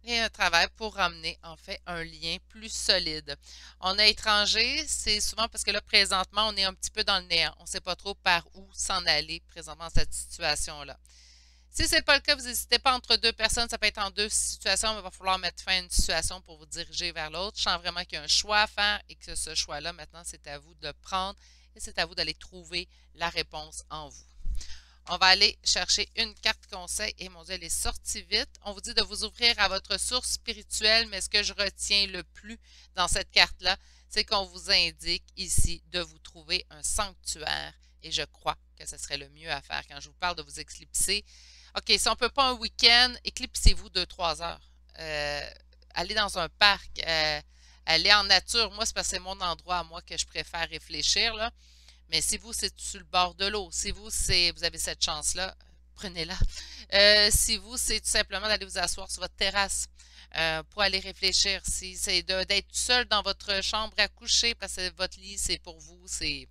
et un travail pour ramener en fait un lien plus solide. On est étranger, c'est souvent parce que là présentement on est un petit peu dans le néant. On ne sait pas trop par où s'en aller présentement dans cette situation-là. Si ce n'est pas le cas, vous n'hésitez pas entre deux personnes, ça peut être en deux situations, mais il va falloir mettre fin à une situation pour vous diriger vers l'autre. Je sens vraiment qu'il y a un choix à faire et que ce choix-là, maintenant, c'est à vous de le prendre et c'est à vous d'aller trouver la réponse en vous. On va aller chercher une carte conseil. Et mon Dieu, elle est sortie vite. On vous dit de vous ouvrir à votre source spirituelle, mais ce que je retiens le plus dans cette carte-là, c'est qu'on vous indique ici de vous trouver un sanctuaire. Et je crois que ce serait le mieux à faire quand je vous parle de vous éclipser. OK, si on ne peut pas un week-end, éclipsez-vous 2-3 heures. Allez dans un parc, allez en nature. Moi, c'est parce que c'est mon endroit à moi que je préfère réfléchir, là. Mais si vous, c'est sur le bord de l'eau, si vous, vous avez cette chance-là, prenez-la. Si vous, c'est tout simplement d'aller vous asseoir sur votre terrasse pour aller réfléchir. Si c'est d'être seul dans votre chambre à coucher, parce que votre lit, c'est pour vous, c'est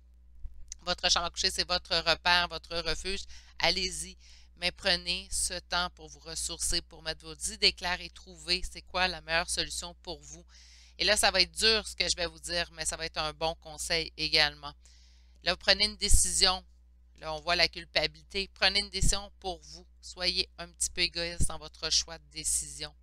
votre chambre à coucher, c'est votre repère, votre refuge, allez-y. Mais prenez ce temps pour vous ressourcer, pour mettre vos idées claires et trouver c'est quoi la meilleure solution pour vous. Et là, ça va être dur ce que je vais vous dire, mais ça va être un bon conseil également. Là, vous prenez une décision. Là, on voit la culpabilité. Prenez une décision pour vous. Soyez un petit peu égoïste dans votre choix de décision.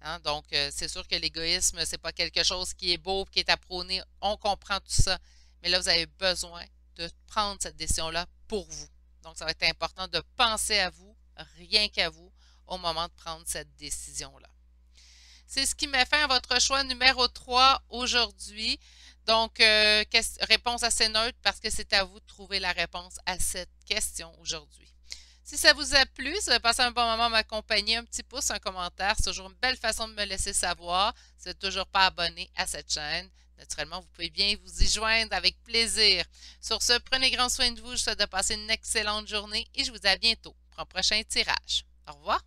Hein? Donc, c'est sûr que l'égoïsme, c'est pas quelque chose qui est beau, qui est à prôner. On comprend tout ça. Mais là, vous avez besoin de prendre cette décision-là pour vous. Donc, ça va être important de penser à vous, rien qu'à vous, au moment de prendre cette décision-là. C'est ce qui met fin à votre choix numéro 3 aujourd'hui. Donc, réponse assez neutre parce que c'est à vous de trouver la réponse à cette question aujourd'hui. Si ça vous a plu, si vous avez passé un bon moment à m'accompagner, un petit pouce, un commentaire, c'est toujours une belle façon de me laisser savoir. Si vous n'êtes toujours pas abonné à cette chaîne, naturellement, vous pouvez bien vous y joindre avec plaisir. Sur ce, prenez grand soin de vous. Je vous souhaite de passer une excellente journée et je vous dis à bientôt pour un prochain tirage. Au revoir.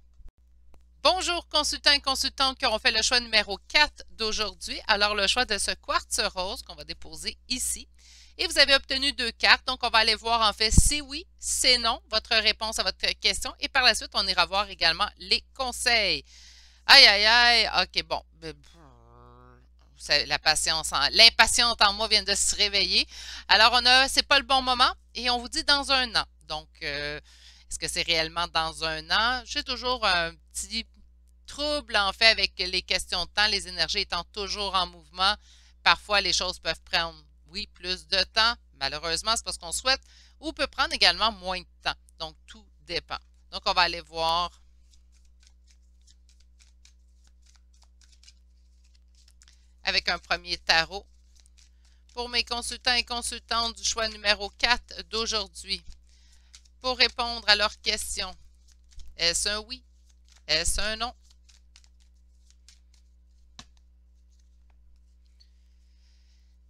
Bonjour consultants et consultantes qui auront fait le choix numéro 4 d'aujourd'hui. Alors le choix de ce quartz rose qu'on va déposer ici. Et vous avez obtenu 2 cartes, donc on va aller voir en fait c'est oui, c'est non, votre réponse à votre question. Et par la suite, on ira voir également les conseils. Aïe, aïe, aïe, ok, bon. L'impatiente en moi vient de se réveiller. Alors c'est pas le bon moment et on vous dit dans un an. Donc, est-ce que c'est réellement dans un an? J'ai toujours un petit trouble en fait avec les questions de temps, les énergies étant toujours en mouvement. Parfois, les choses peuvent prendre, oui, plus de temps. Malheureusement, c'est parce qu'on souhaite, ou peut prendre également moins de temps. Donc, tout dépend. Donc, on va aller voir avec un premier tarot pour mes consultants et consultantes du choix numéro 4 d'aujourd'hui. Pour répondre à leurs questions, est-ce un oui? Est-ce un non?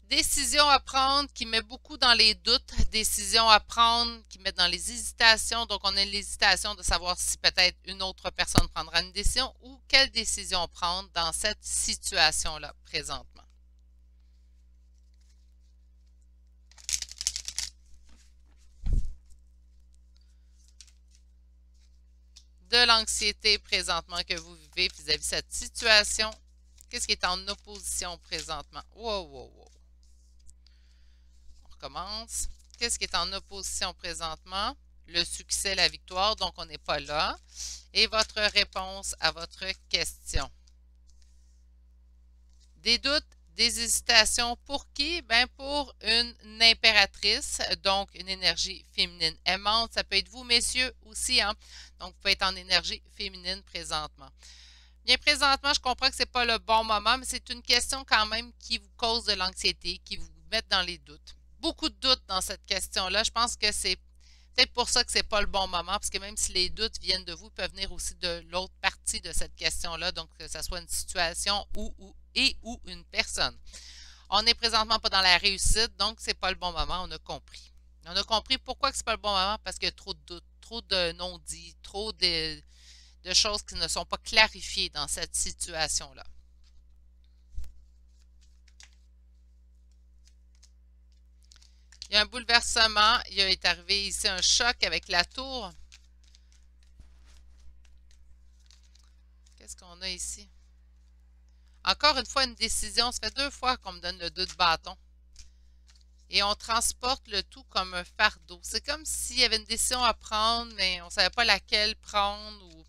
Décision à prendre qui met beaucoup dans les doutes, décision à prendre qui met dans les hésitations. Donc, on a l'hésitation de savoir si peut-être une autre personne prendra une décision ou quelle décision prendre dans cette situation-là présentement. De l'anxiété présentement que vous vivez vis-à-vis de cette situation. Qu'est-ce qui est en opposition présentement? Wow, wow, wow. On recommence. Qu'est-ce qui est en opposition présentement? Le succès, la victoire, donc on n'est pas là. Et votre réponse à votre question. Des doutes, des hésitations. Pour qui? Ben pour une impératrice, donc une énergie féminine aimante. Ça peut être vous, messieurs, aussi. Hein? Donc, vous pouvez être en énergie féminine présentement. Bien, présentement, je comprends que ce n'est pas le bon moment, mais c'est une question quand même qui vous cause de l'anxiété, qui vous met dans les doutes. Beaucoup de doutes dans cette question-là. Je pense que c'est peut-être pour ça que ce n'est pas le bon moment, parce que même si les doutes viennent de vous, ils peuvent venir aussi de l'autre partie de cette question-là, donc que ce soit une situation ou une personne. On n'est présentement pas dans la réussite, donc ce n'est pas le bon moment, on a compris. On a compris pourquoi ce n'est pas le bon moment, parce qu'il y a trop de doutes, trop de non-dits, trop de choses qui ne sont pas clarifiées dans cette situation-là. Il y a un bouleversement, il est arrivé ici un choc avec la tour. Qu'est-ce qu'on a ici? Encore une fois, une décision. Ça fait 2 fois qu'on me donne le 2 de bâton. Et on transporte le tout comme un fardeau. C'est comme s'il y avait une décision à prendre, mais on ne savait pas laquelle prendre.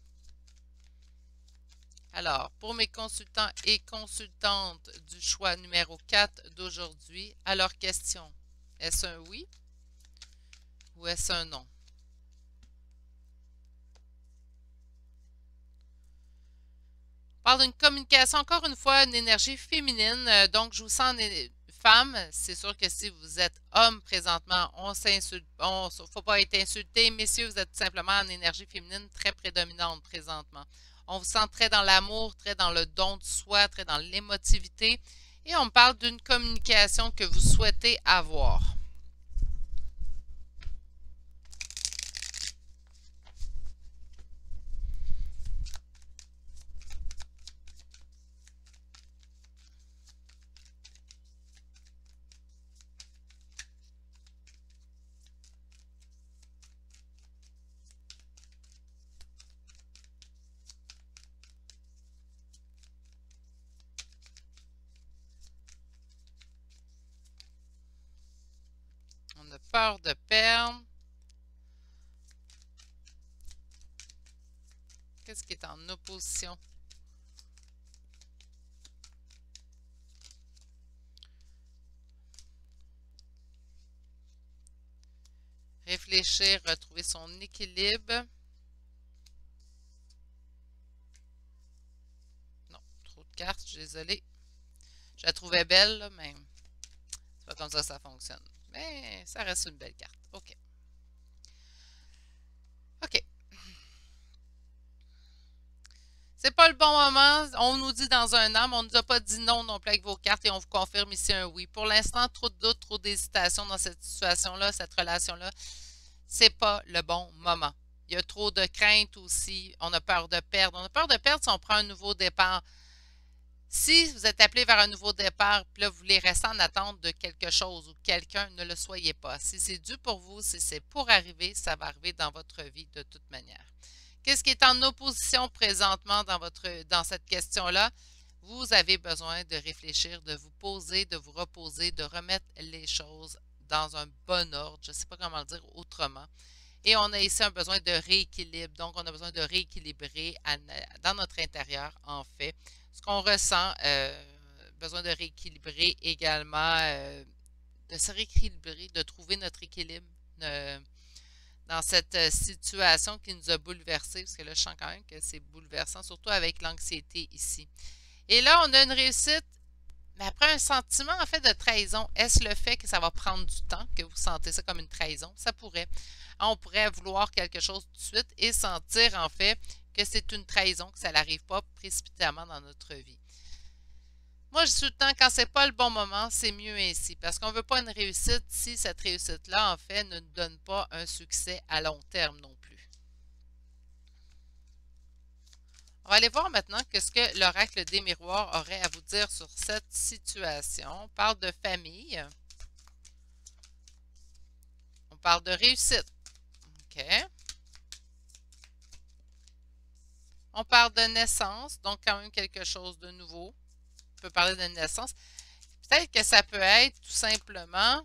Alors, pour mes consultants et consultantes du choix numéro 4 d'aujourd'hui, à leur question. Est-ce un oui ou est-ce un non? On parle d'une communication, encore une fois, une énergie féminine. Donc, je vous sens femme. C'est sûr que si vous êtes homme présentement, on s'insulte. Faut pas être insulté. Messieurs, vous êtes tout simplement en énergie féminine très prédominante présentement. On vous sent très dans l'amour, très dans le don de soi, très dans l'émotivité. Et on parle d'une communication que vous souhaitez avoir. On a peur de perdre. Qu'est-ce qui est en opposition? Réfléchir, retrouver son équilibre. Non, trop de cartes, je suis désolée. Je la trouvais belle, là, mais c'est pas comme ça que ça fonctionne. Mais ça reste une belle carte. OK. OK. C'est pas le bon moment. On nous dit dans un an, mais on ne nous a pas dit non non plus avec vos cartes et on vous confirme ici un oui. Pour l'instant, trop de doutes, trop d'hésitation dans cette situation-là, cette relation-là. C'est pas le bon moment. Il y a trop de craintes aussi. On a peur de perdre. On a peur de perdre si on prend un nouveau départ. Si vous êtes appelé vers un nouveau départ, puis là, vous voulez rester en attente de quelque chose ou quelqu'un, ne le soyez pas. Si c'est dû pour vous, si c'est pour arriver, ça va arriver dans votre vie de toute manière. Qu'est-ce qui est en opposition présentement dans cette question-là? Vous avez besoin de réfléchir, de vous poser, de vous reposer, de remettre les choses dans un bon ordre. Je ne sais pas comment le dire autrement. Et on a ici un besoin de rééquilibre. Donc, on a besoin de rééquilibrer dans notre intérieur, en fait. Ce qu'on ressent, besoin de rééquilibrer également, de se rééquilibrer, de trouver notre équilibre dans cette situation qui nous a bouleversés, parce que là, je sens quand même que c'est bouleversant, surtout avec l'anxiété ici. Et là, on a une réussite, mais après un sentiment en fait de trahison, est-ce le fait que ça va prendre du temps, que vous sentez ça comme une trahison? Ça pourrait. On pourrait vouloir quelque chose tout de suite et sentir en fait que c'est une trahison, que ça n'arrive pas précipitamment dans notre vie. Moi, je suis tout le temps, quand c'est pas le bon moment, c'est mieux ainsi. Parce qu'on ne veut pas une réussite si cette réussite-là, en fait, ne nous donne pas un succès à long terme non plus. On va aller voir maintenant ce que l'oracle des miroirs aurait à vous dire sur cette situation. On parle de famille. On parle de réussite. OK. On parle de naissance, donc quand même quelque chose de nouveau. On peut parler de naissance. Peut-être que ça peut être tout simplement,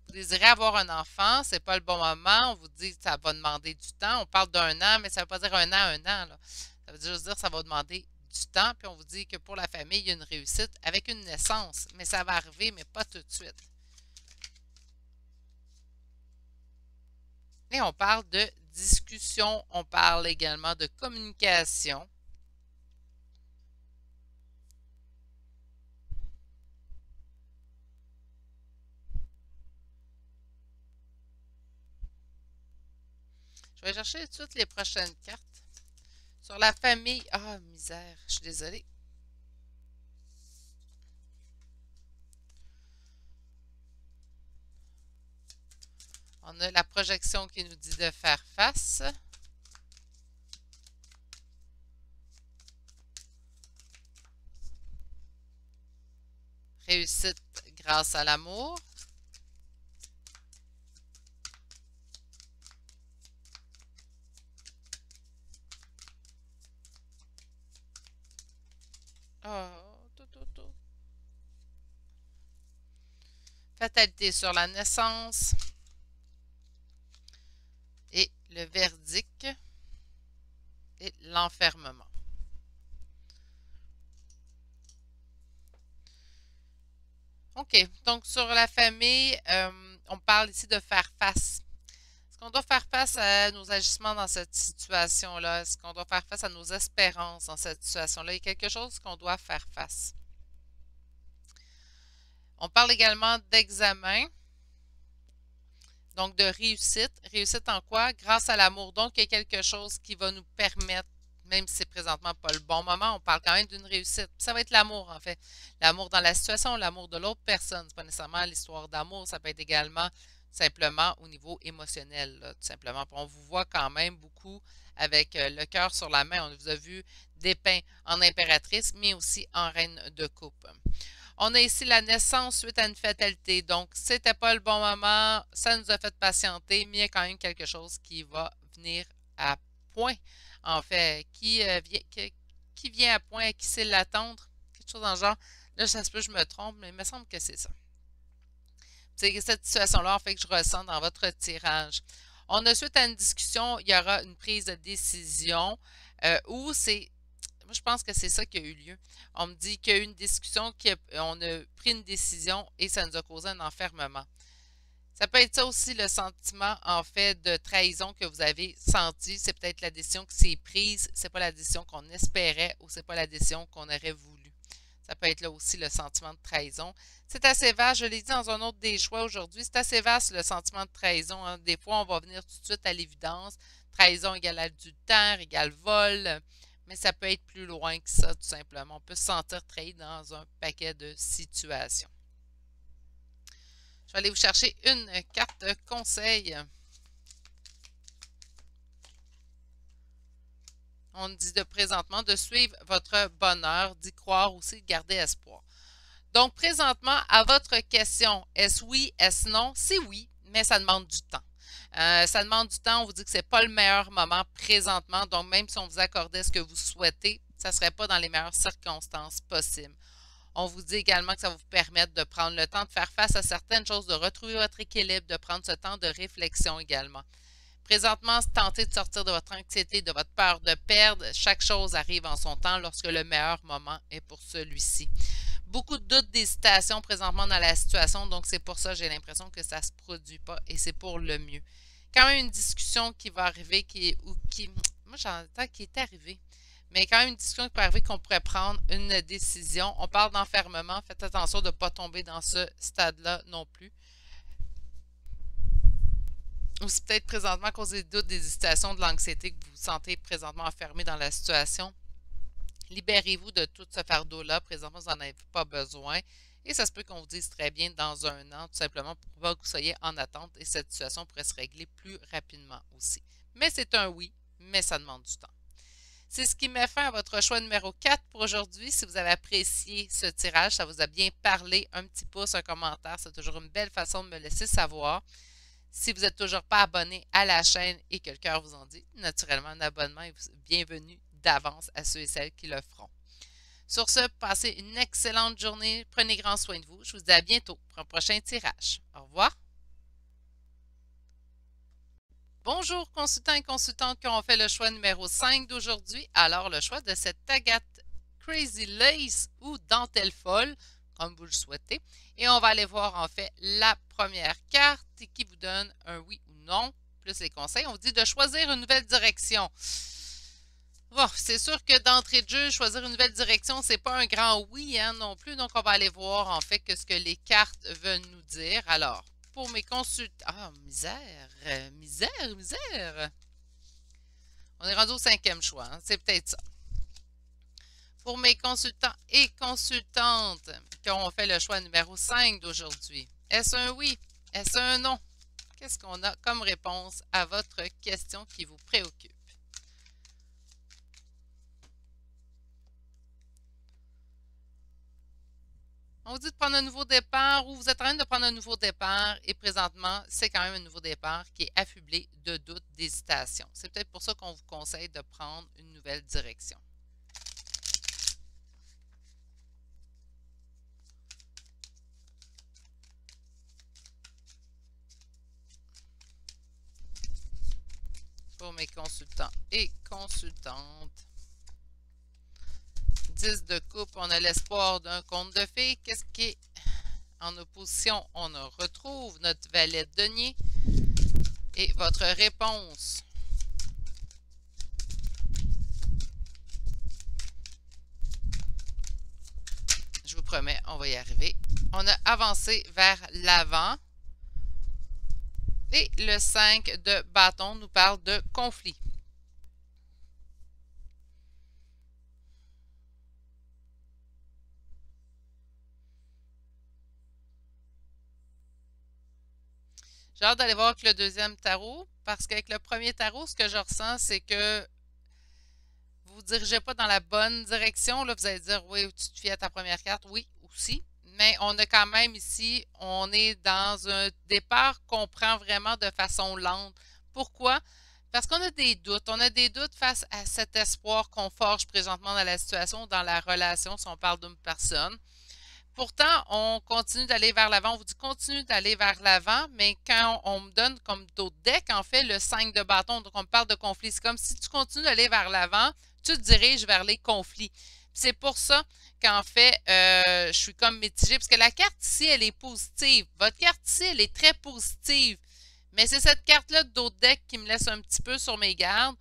vous désirez avoir un enfant, c'est pas le bon moment, on vous dit que ça va demander du temps. On parle d'un an, mais ça ne veut pas dire un an, là. Ça veut juste dire que ça va demander du temps, puis on vous dit que pour la famille, il y a une réussite avec une naissance, mais ça va arriver, mais pas tout de suite. Et on parle de discussion, on parle également de communication. Je vais chercher tout de suite les prochaines cartes. Sur la famille, ah, misère, je suis désolée. On a la projection qui nous dit de faire face. Réussite grâce à l'amour. Oh, tout. Fatalité sur la naissance. Et le verdict et l'enfermement. OK. Donc, sur la famille, on parle ici de faire face. Est-ce qu'on doit faire face à nos agissements dans cette situation-là? Est-ce qu'on doit faire face à nos espérances dans cette situation-là? Il y a quelque chose qu'on doit faire face. On parle également d'examen, donc de réussite. Réussite en quoi? Grâce à l'amour. Donc, il y a quelque chose qui va nous permettre, même si c'est présentement pas le bon moment, on parle quand même d'une réussite. Ça va être l'amour, en fait. L'amour dans la situation, l'amour de l'autre personne. C'est pas nécessairement l'histoire d'amour, ça peut être également simplement au niveau émotionnel, là, tout simplement. Puis on vous voit quand même beaucoup avec le cœur sur la main. On vous a vu dépeint en impératrice, mais aussi en reine de coupe. On a ici la naissance suite à une fatalité. Donc, c'était pas le bon moment, ça nous a fait patienter, mais il y a quand même quelque chose qui va venir à point. En fait, qui vient à point, à qui sait l'attendre, quelque chose dans le genre. Là, ça se peut que je me trompe, mais il me semble que c'est ça. C'est cette situation-là, en fait, que je ressens dans votre tirage. On a suite à une discussion, il y aura une prise de décision où c'est. Moi, je pense que c'est ça qui a eu lieu. On me dit qu'il y a eu une discussion, on a pris une décision et ça nous a causé un enfermement. Ça peut être ça aussi, le sentiment, en fait, de trahison que vous avez senti. C'est peut-être la décision qui s'est prise, c'est pas la décision qu'on espérait ou c'est pas la décision qu'on aurait voulu. Ça peut être là aussi le sentiment de trahison. C'est assez vaste, je l'ai dit dans un autre des choix aujourd'hui, c'est assez vaste le sentiment de trahison. Hein. Des fois, on va venir tout de suite à l'évidence. Trahison égale adultère, égale vol, mais ça peut être plus loin que ça, tout simplement. On peut se sentir trahi dans un paquet de situations. Je vais aller vous chercher une carte conseil. On dit de présentement de suivre votre bonheur, d'y croire aussi, de garder espoir. Donc, présentement, à votre question, est-ce oui, est-ce non? C'est oui, mais ça demande du temps. Ça demande du temps, on vous dit que ce n'est pas le meilleur moment présentement, donc même si on vous accordait ce que vous souhaitez, ça ne serait pas dans les meilleures circonstances possibles. On vous dit également que ça va vous permettre de prendre le temps de faire face à certaines choses, de retrouver votre équilibre, de prendre ce temps de réflexion également. Présentement, tentez de sortir de votre anxiété, de votre peur de perdre. Chaque chose arrive en son temps lorsque le meilleur moment est pour celui-ci. Beaucoup de doutes, d'hésitation présentement dans la situation, donc c'est pour ça que j'ai l'impression que ça ne se produit pas et c'est pour le mieux. Quand même une discussion qui va arriver, moi j'entends qui est arrivée, mais quand même une discussion qui peut arriver qu'on pourrait prendre une décision. On parle d'enfermement, faites attention de ne pas tomber dans ce stade-là non plus. Ou c'est peut-être présentement à cause des doutes, des hésitations, de l'anxiété que vous vous sentez présentement enfermé dans la situation. Libérez-vous de tout ce fardeau-là. Présentement, vous n'en avez pas besoin. Et ça se peut qu'on vous dise très bien dans un an, tout simplement pour pas que vous soyez en attente et cette situation pourrait se régler plus rapidement aussi. Mais c'est un oui, mais ça demande du temps. C'est ce qui met fin à votre choix numéro 4 pour aujourd'hui. Si vous avez apprécié ce tirage, ça vous a bien parlé, un petit pouce, un commentaire, c'est toujours une belle façon de me laisser savoir. Si vous n'êtes toujours pas abonné à la chaîne et que le cœur vous en dit, naturellement, un abonnement est bienvenu d'avance à ceux et celles qui le feront. Sur ce, passez une excellente journée. Prenez grand soin de vous. Je vous dis à bientôt pour un prochain tirage. Au revoir. Bonjour, consultants et consultantes qui ont fait le choix numéro 5 d'aujourd'hui. Alors, le choix de cette Agathe Crazy Lace ou Dentelle Folle, comme vous le souhaitez. Et on va aller voir en fait la première carte qui vous donne un oui ou non, plus les conseils. On vous dit de choisir une nouvelle direction. Bon, c'est sûr que d'entrée de jeu, choisir une nouvelle direction, c'est pas un grand oui hein, non plus. Donc, on va aller voir en fait ce que les cartes veulent nous dire. Alors, pour mes consultants... Ah, misère! On est rendu au 5e choix, hein, c'est peut-être ça. Pour mes consultants et consultantes qui ont fait le choix numéro 5 d'aujourd'hui, est-ce un oui? Est-ce un non? Qu'est-ce qu'on a comme réponse à votre question qui vous préoccupe? On vous dit de prendre un nouveau départ ou vous êtes en train de prendre un nouveau départ et présentement, c'est quand même un nouveau départ qui est affublé de doutes, d'hésitation. C'est peut-être pour ça qu'on vous conseille de prendre une nouvelle direction. Pour mes consultants et consultantes. 10 de coupe, on a l'espoir d'un conte de fées. Qu'est-ce qui est En opposition, on retrouve notre valet de denier. Et votre réponse. Je vous promets, on va y arriver. On a avancé vers l'avant. Et le 5 de bâton nous parle de conflit. J'ai hâte d'aller voir avec le deuxième tarot, parce qu'avec le premier tarot, ce que je ressens, c'est que vous ne vous dirigez pas dans la bonne direction. Là, vous allez dire, oui, tu te fies à ta première carte. Oui, aussi. Mais on a quand même ici, on est dans un départ qu'on prend vraiment de façon lente. Pourquoi? Parce qu'on a des doutes. On a des doutes face à cet espoir qu'on forge présentement dans la situation, dans la relation, si on parle d'une personne. Pourtant, on continue d'aller vers l'avant. On vous dit continue d'aller vers l'avant, mais quand on me donne comme d'autres decks, en fait, le 5 de bâton, donc on me parle de conflit. C'est comme si tu continues d'aller vers l'avant, tu te diriges vers les conflits. C'est pour ça qu'en fait, je suis comme mitigée, parce que la carte ici, elle est positive. Votre carte ici, elle est très positive. Mais c'est cette carte-là d'autres decks qui me laisse un petit peu sur mes gardes.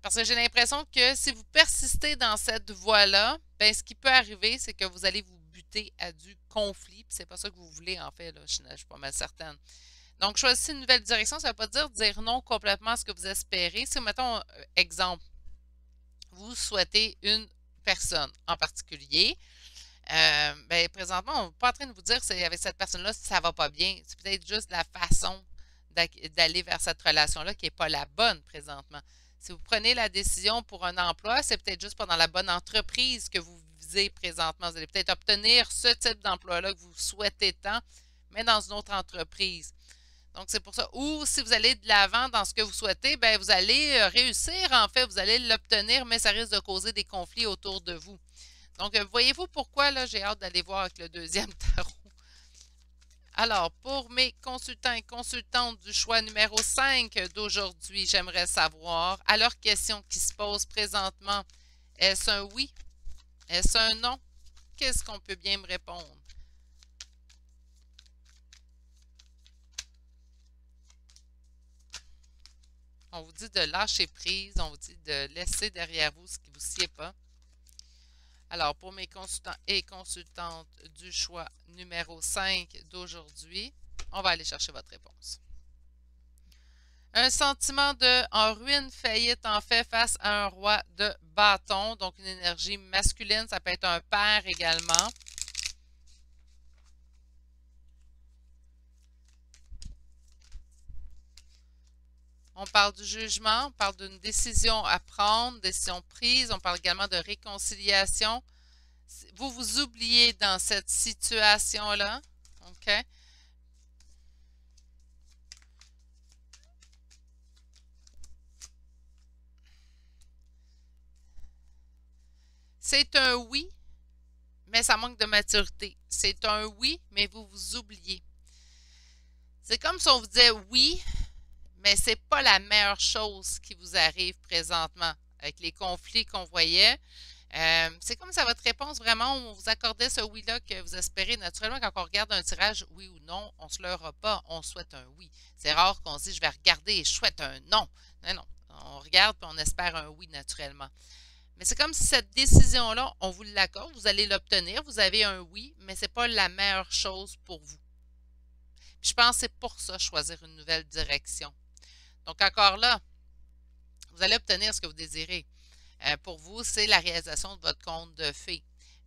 Parce que j'ai l'impression que si vous persistez dans cette voie-là, ben, ce qui peut arriver, c'est que vous allez vous buter à du conflit. Puis c'est pas ça que vous voulez, en fait, là, je suis pas mal certaine. Donc, choisissez une nouvelle direction. Ça ne veut pas dire non complètement à ce que vous espérez. Si, mettons, exemple, vous souhaitez une personne en particulier, ben, présentement, on n'est pas en train de vous dire que avec cette personne-là, ça ne va pas bien. C'est peut-être juste la façon d'aller vers cette relation-là qui n'est pas la bonne présentement. Si vous prenez la décision pour un emploi, c'est peut-être juste pas dans la bonne entreprise que vous visez présentement. Vous allez peut-être obtenir ce type d'emploi-là que vous souhaitez tant, mais dans une autre entreprise. Donc, c'est pour ça. Ou si vous allez de l'avant dans ce que vous souhaitez, ben, vous allez réussir, en fait, vous allez l'obtenir, mais ça risque de causer des conflits autour de vous. Donc, voyez-vous pourquoi, là, j'ai hâte d'aller voir avec le deuxième tarot. Alors, pour mes consultants et consultantes du choix numéro 5 d'aujourd'hui, j'aimerais savoir, à leur question qui se pose présentement, est-ce un oui? Est-ce un non? Qu'est-ce qu'on peut bien me répondre? On vous dit de lâcher prise, on vous dit de laisser derrière vous ce qui ne vous sied pas. Alors, pour mes consultants et consultantes du choix numéro 5 d'aujourd'hui, on va aller chercher votre réponse. Un sentiment de en ruine, faillite, en fait, face à un roi de bâton, donc une énergie masculine, ça peut être un père également. On parle du jugement, on parle d'une décision à prendre, décision prise, on parle également de réconciliation. Vous vous oubliez dans cette situation-là, OK? C'est un oui, mais ça manque de maturité. C'est un oui, mais vous vous oubliez. C'est comme si on vous disait oui, mais c'est pas la meilleure chose qui vous arrive présentement avec les conflits qu'on voyait. C'est comme ça votre réponse, vraiment, on vous accordait ce oui-là que vous espérez. Naturellement, quand on regarde un tirage oui ou non, on ne se leurra pas, on souhaite un oui. C'est rare qu'on se dise je vais regarder et je souhaite un non. Non, non. On regarde et on espère un oui naturellement. Mais c'est comme si cette décision-là, on vous l'accorde, vous allez l'obtenir, vous avez un oui, mais ce n'est pas la meilleure chose pour vous. Puis je pense que c'est pour ça choisir une nouvelle direction. Donc encore là, vous allez obtenir ce que vous désirez. Pour vous, c'est la réalisation de votre conte de fées.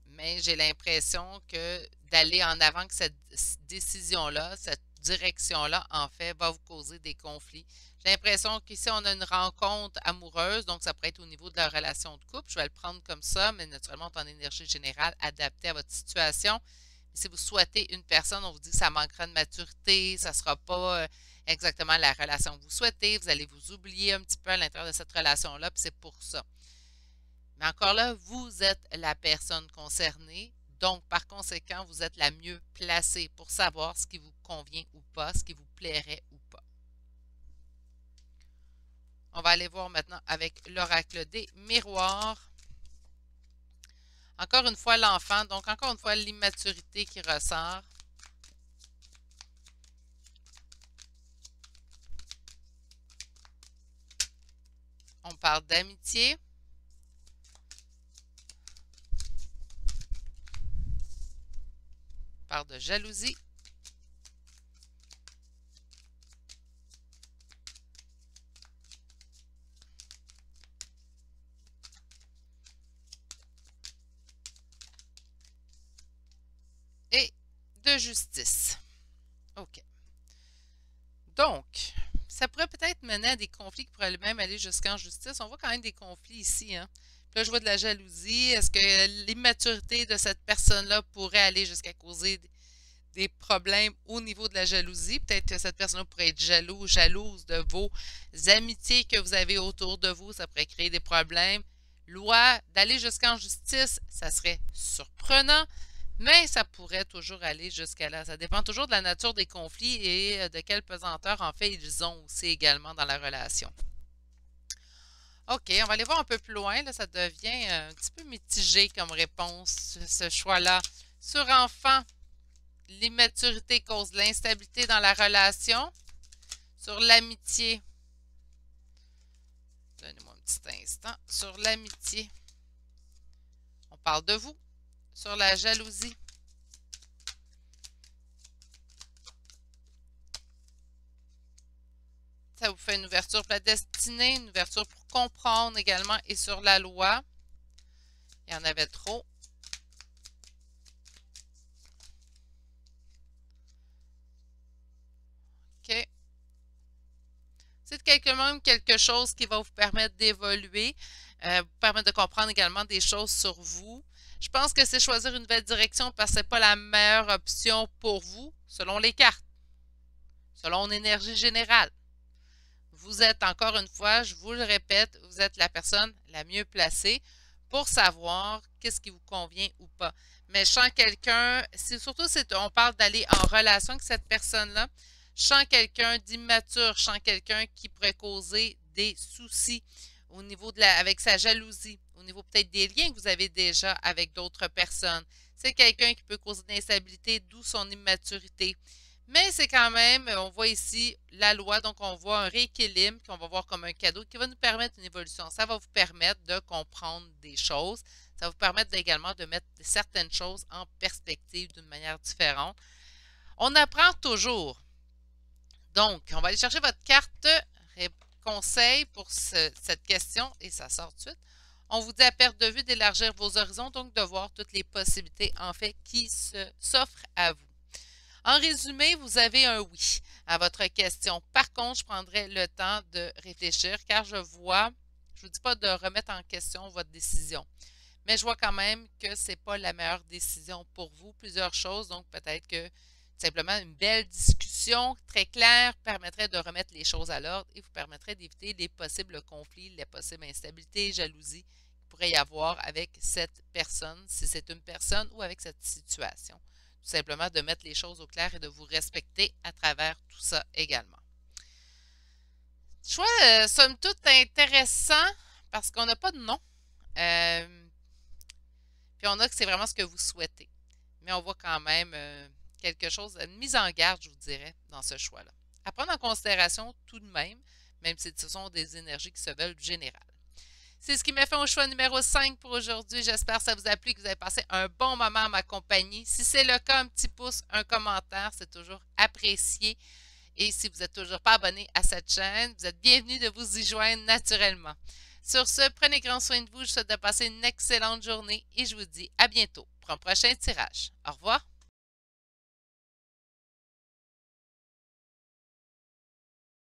Mais j'ai l'impression que d'aller en avant que cette décision-là, cette direction-là, en fait, va vous causer des conflits. J'ai l'impression qu'ici, on a une rencontre amoureuse, donc ça pourrait être au niveau de la relation de couple. Je vais le prendre comme ça, mais naturellement, en énergie générale, adaptée à votre situation. Si vous souhaitez une personne, on vous dit que ça manquera de maturité, ça ne sera pas exactement la relation que vous souhaitez, vous allez vous oublier un petit peu à l'intérieur de cette relation-là, puis c'est pour ça. Mais encore là, vous êtes la personne concernée, donc par conséquent, vous êtes la mieux placée pour savoir ce qui vous convient ou pas, ce qui vous plairait ou pas. On va aller voir maintenant avec l'oracle des miroirs. Encore une fois, l'enfant, donc encore une fois, l'immaturité qui ressort. On parle d'amitié. On parle de jalousie. Et de justice. OK. Donc, ça pourrait peut-être mener à des conflits qui pourraient même aller jusqu'en justice. On voit quand même des conflits ici, hein. Puis là, je vois de la jalousie. Est-ce que l'immaturité de cette personne-là pourrait aller jusqu'à causer des problèmes au niveau de la jalousie? Peut-être que cette personne-là pourrait être jalouse de vos amitiés que vous avez autour de vous. Ça pourrait créer des problèmes. Loi, d'aller jusqu'en justice, ça serait surprenant. Mais ça pourrait toujours aller jusqu'à là. Ça dépend toujours de la nature des conflits et de quelle pesanteur, en fait, ils ont aussi également dans la relation. OK, on va aller voir un peu plus loin. Là, ça devient un petit peu mitigé comme réponse, ce choix-là. Sur enfant, l'immaturité cause de l'instabilité dans la relation. Sur l'amitié, donnez-moi un petit instant. Sur l'amitié, on parle de vous. Sur la jalousie, ça vous fait une ouverture pour la destinée, une ouverture pour comprendre également. Et sur la loi, il y en avait trop. OK. C'est quelque chose qui va vous permettre d'évoluer, vous permettre de comprendre également des choses sur vous. Je pense que c'est choisir une nouvelle direction parce que ce n'est pas la meilleure option pour vous, selon les cartes, selon l'énergie générale. Vous êtes, encore une fois, je vous le répète, vous êtes la personne la mieux placée pour savoir qu'est-ce qui vous convient ou pas. Mais je sens quelqu'un, surtout si on parle d'aller en relation avec cette personne-là, je sens quelqu'un d'immature, je sens quelqu'un qui pourrait causer des soucis au niveau avec sa jalousie, au niveau peut-être des liens que vous avez déjà avec d'autres personnes. C'est quelqu'un qui peut causer de l'instabilité, d'où son immaturité. Mais c'est quand même, on voit ici la loi, donc on voit un rééquilibre qu'on va voir comme un cadeau qui va nous permettre une évolution. Ça va vous permettre de comprendre des choses. Ça va vous permettre également de mettre certaines choses en perspective d'une manière différente. On apprend toujours. Donc, on va aller chercher votre carte conseil pour cette question et ça sort tout de suite. On vous dit à perte de vue d'élargir vos horizons, donc de voir toutes les possibilités en fait qui s'offrent à vous. En résumé, vous avez un oui à votre question. Par contre, je prendrai le temps de réfléchir car je vois, je ne vous dis pas de remettre en question votre décision, mais je vois quand même que ce n'est pas la meilleure décision pour vous. Plusieurs choses, donc peut-être que simplement une belle discussion très claire permettrait de remettre les choses à l'ordre et vous permettrait d'éviter les possibles conflits, les possibles instabilités, jalousies qu'il pourrait y avoir avec cette personne, si c'est une personne ou avec cette situation. Tout simplement de mettre les choses au clair et de vous respecter à travers tout ça également. Choix, somme toute, intéressant parce qu'on n'a pas de nom. Puis on a que c'est vraiment ce que vous souhaitez. Mais on voit quand même quelque chose, une mise en garde, je vous dirais, dans ce choix-là. À prendre en considération tout de même si ce sont des énergies qui se veulent générales. C'est ce qui m'a fait au choix numéro 5 pour aujourd'hui. J'espère que ça vous a plu, que vous avez passé un bon moment à ma compagnie. Si c'est le cas, un petit pouce, un commentaire, c'est toujours apprécié. Et si vous n'êtes toujours pas abonné à cette chaîne, vous êtes bienvenue de vous y joindre naturellement. Sur ce, prenez grand soin de vous. Je vous souhaite de passer une excellente journée et je vous dis à bientôt pour un prochain tirage. Au revoir.